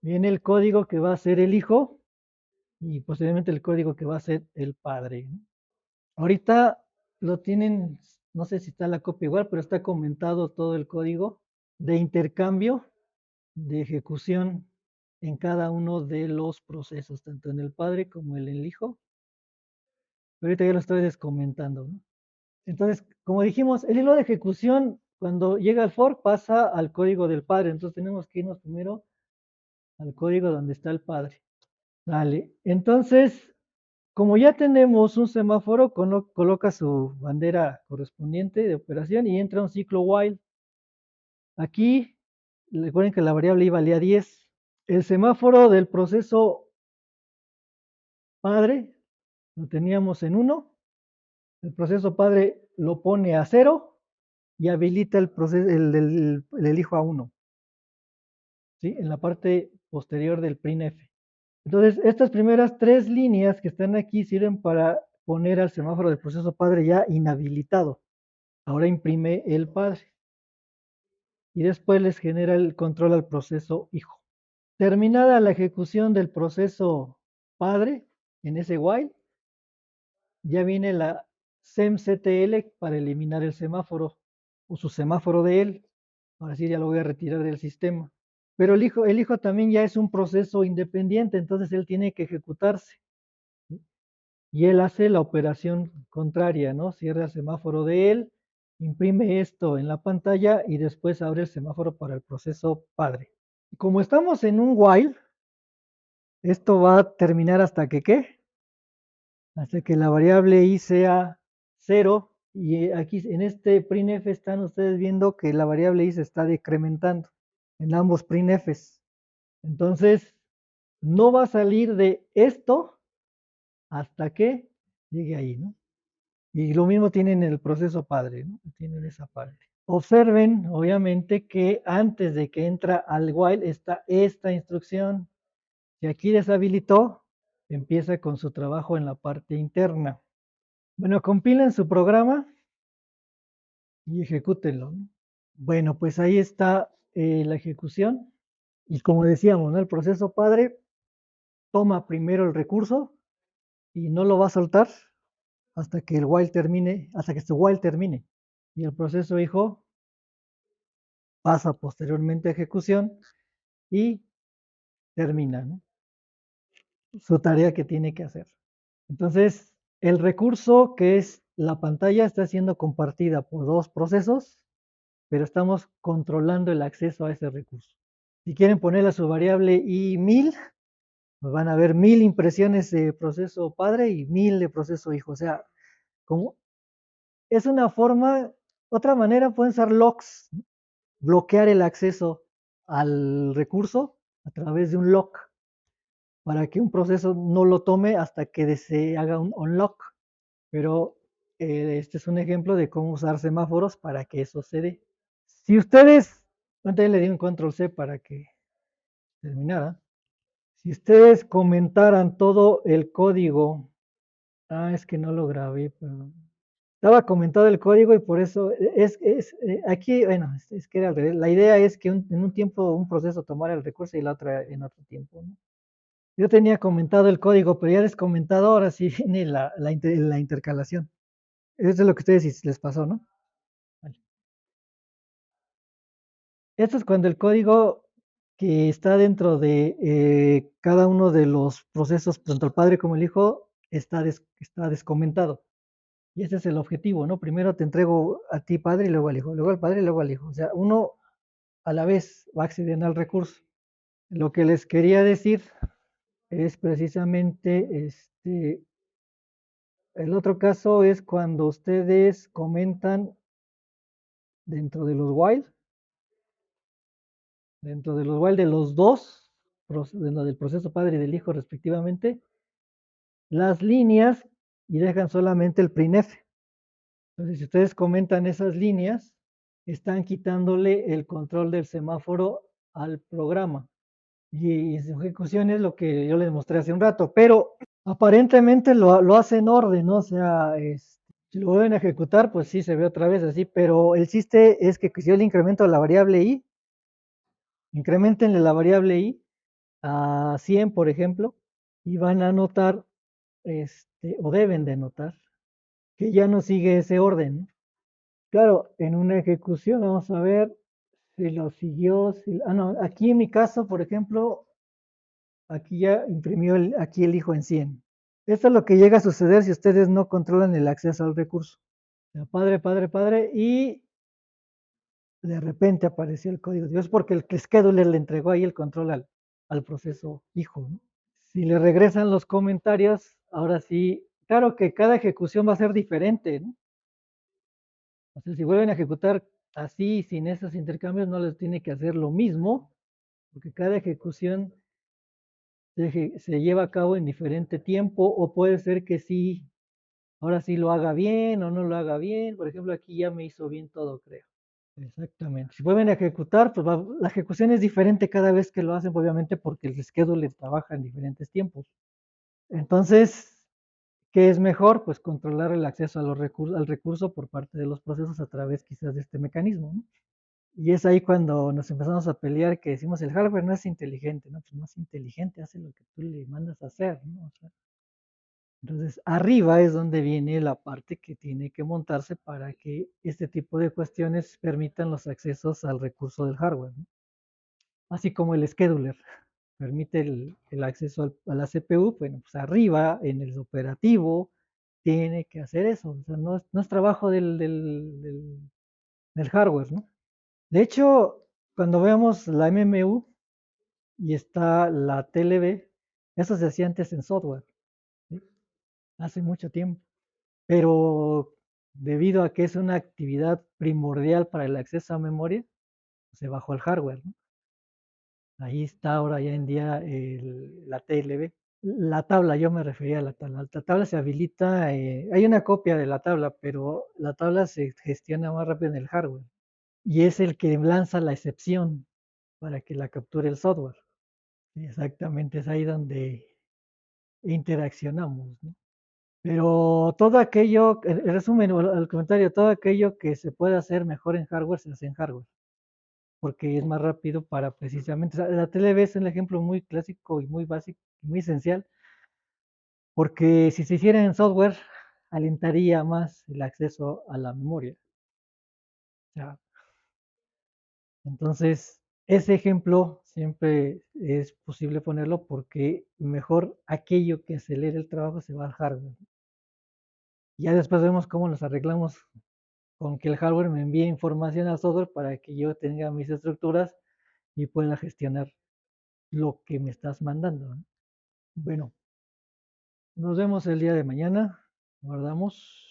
viene el código que va a ser el hijo y posteriormente el código que va a ser el padre, ¿no? Ahorita lo tienen, no sé si está la copia igual, pero está comentado todo el código de intercambio de ejecución en cada uno de los procesos, tanto en el padre como en el hijo. Pero ahorita ya lo estoy descomentando, ¿no? Entonces, como dijimos, el hilo de ejecución, cuando llega al fork, pasa al código del padre. Entonces tenemos que irnos primero al código donde está el padre. Vale, entonces, como ya tenemos un semáforo, coloca su bandera correspondiente de operación y entra un ciclo while. Aquí, recuerden que la variable i valía 10. El semáforo del proceso padre lo teníamos en 1. El proceso padre lo pone a 0 y habilita el, proceso, el hijo a 1. ¿Sí? En la parte posterior del printf. Entonces, estas primeras tres líneas que están aquí sirven para poner al semáforo del proceso padre ya inhabilitado. Ahora imprime el padre y después les genera el control al proceso hijo. Terminada la ejecución del proceso padre en ese while, ya viene la semctl para eliminar el semáforo o su semáforo de él. Ahora sí ya lo voy a retirar del sistema. Pero el hijo también ya es un proceso independiente, entonces él tiene que ejecutarse. ¿Sí? Y él hace la operación contraria, ¿no? Cierra el semáforo de él, imprime esto en la pantalla y después abre el semáforo para el proceso padre. Como estamos en un while, esto va a terminar hasta que ¿qué? Hasta que la variable i sea 0 y aquí en este printf están ustedes viendo que la variable i se está decrementando en ambos printfs. Entonces, no va a salir de esto hasta que llegue ahí, ¿no? Y lo mismo tienen el proceso padre, ¿no? Tienen esa parte. Observen, obviamente, que antes de que entra al while está esta instrucción. Si aquí deshabilitó, empieza con su trabajo en la parte interna. Bueno, compilen su programa y ejecútenlo, ¿no? Bueno, pues ahí está la ejecución. Y como decíamos, ¿no? El proceso padre toma primero el recurso y no lo va a soltar hasta que el while termine, hasta que su while termine. Y el proceso hijo pasa posteriormente a ejecución y termina, ¿no? Su tarea que tiene que hacer. Entonces, el recurso que es la pantalla está siendo compartida por dos procesos, pero estamos controlando el acceso a ese recurso. Si quieren ponerle a su variable i1000, pues van a ver 1000 impresiones de proceso padre y 1000 de proceso hijo. O sea, como es una forma, otra manera pueden ser locks, bloquear el acceso al recurso a través de un lock para que un proceso no lo tome hasta que se haga un unlock. Pero este es un ejemplo de cómo usar semáforos para que eso se dé. Si ustedes, antes le di un control C para que terminara, si ustedes comentaran todo el código, es que no lo grabé, pero estaba comentado el código y por eso aquí, bueno, es que era al revés. La idea es que en un tiempo un proceso tomara el recurso y la otra en otro tiempo, ¿no? Yo tenía comentado el código, pero ya descomentado, ahora sí viene la intercalación. Eso es lo que a ustedes les pasó, ¿no? Vale. Esto es cuando el código que está dentro de cada uno de los procesos, tanto el padre como el hijo, está descomentado. Y ese es el objetivo, ¿no? Primero te entrego a ti padre y luego al hijo, luego al padre y luego al hijo. O sea, uno a la vez va accediendo al recurso. Lo que les quería decir es precisamente el otro caso es cuando ustedes comentan dentro de los while, dentro de los while de los dos, del proceso padre y del hijo respectivamente, las líneas y dejan solamente el printf. Entonces, si ustedes comentan esas líneas, están quitándole el control del semáforo al programa. Y su ejecución es lo que yo les mostré hace un rato, pero aparentemente lo hace en orden, ¿no? O sea, si lo vuelven a ejecutar, pues sí se ve otra vez así, pero el chiste es que si yo le incremento la variable i, incrementenle la variable i a 100, por ejemplo, y van a notar, o deben de notar, que ya no sigue ese orden, ¿no? Claro, en una ejecución, vamos a ver si lo siguió, no, aquí en mi caso, por ejemplo, aquí ya imprimió aquí el hijo en 100. Esto es lo que llega a suceder si ustedes no controlan el acceso al recurso. O sea, padre, padre, padre, y de repente apareció el código. Dios, porque el scheduler le entregó ahí el control al proceso hijo, ¿no? Si le regresan los comentarios, ahora sí, claro que cada ejecución va a ser diferente, ¿no? O sea, si vuelven a ejecutar así, sin esos intercambios, no les tiene que hacer lo mismo, porque cada ejecución se lleva a cabo en diferente tiempo, o puede ser que sí, ahora sí lo haga bien o no lo haga bien. Por ejemplo, aquí ya me hizo bien todo, creo. Exactamente. Si vuelven a ejecutar, pues la ejecución es diferente cada vez que lo hacen, obviamente, porque el scheduler trabaja en diferentes tiempos. Entonces, ¿qué es mejor? Pues controlar el acceso a al recurso por parte de los procesos a través quizás de este mecanismo, ¿no? Y es ahí cuando nos empezamos a pelear que decimos el hardware no es inteligente, ¿no? Pues no es inteligente, hace lo que tú le mandas a hacer, ¿no? O sea, entonces, arriba es donde viene la parte que tiene que montarse para que este tipo de cuestiones permitan los accesos al recurso del hardware, ¿no? Así como el scheduler permite el acceso a la CPU, bueno, pues arriba en el operativo tiene que hacer eso, o sea, no es trabajo del hardware, ¿no? De hecho, cuando veamos la MMU y está la TLB, eso se hacía antes en software, ¿sí? Hace mucho tiempo. Pero debido a que es una actividad primordial para el acceso a memoria, se bajó el hardware, ¿no? Ahí está ahora ya en día la TLB. La tabla, yo me refería a la tabla. La tabla se habilita, hay una copia de la tabla, pero la tabla se gestiona más rápido en el hardware y es el que lanza la excepción para que la capture el software. Exactamente, es ahí donde interaccionamos, ¿no? Pero todo aquello, en resumen, el comentario, todo aquello que se puede hacer mejor en hardware se hace en hardware, porque es más rápido para precisamente, o sea, la TLV es un ejemplo muy clásico y muy básico, muy esencial, porque si se hiciera en software, alentaría más el acceso a la memoria. O sea, entonces, ese ejemplo siempre es posible ponerlo porque mejor aquello que acelere el trabajo se va al hardware. Ya después vemos cómo nos arreglamos con que el hardware me envíe información al software para que yo tenga mis estructuras y pueda gestionar lo que me estás mandando, ¿no? Bueno, nos vemos el día de mañana. Guardamos.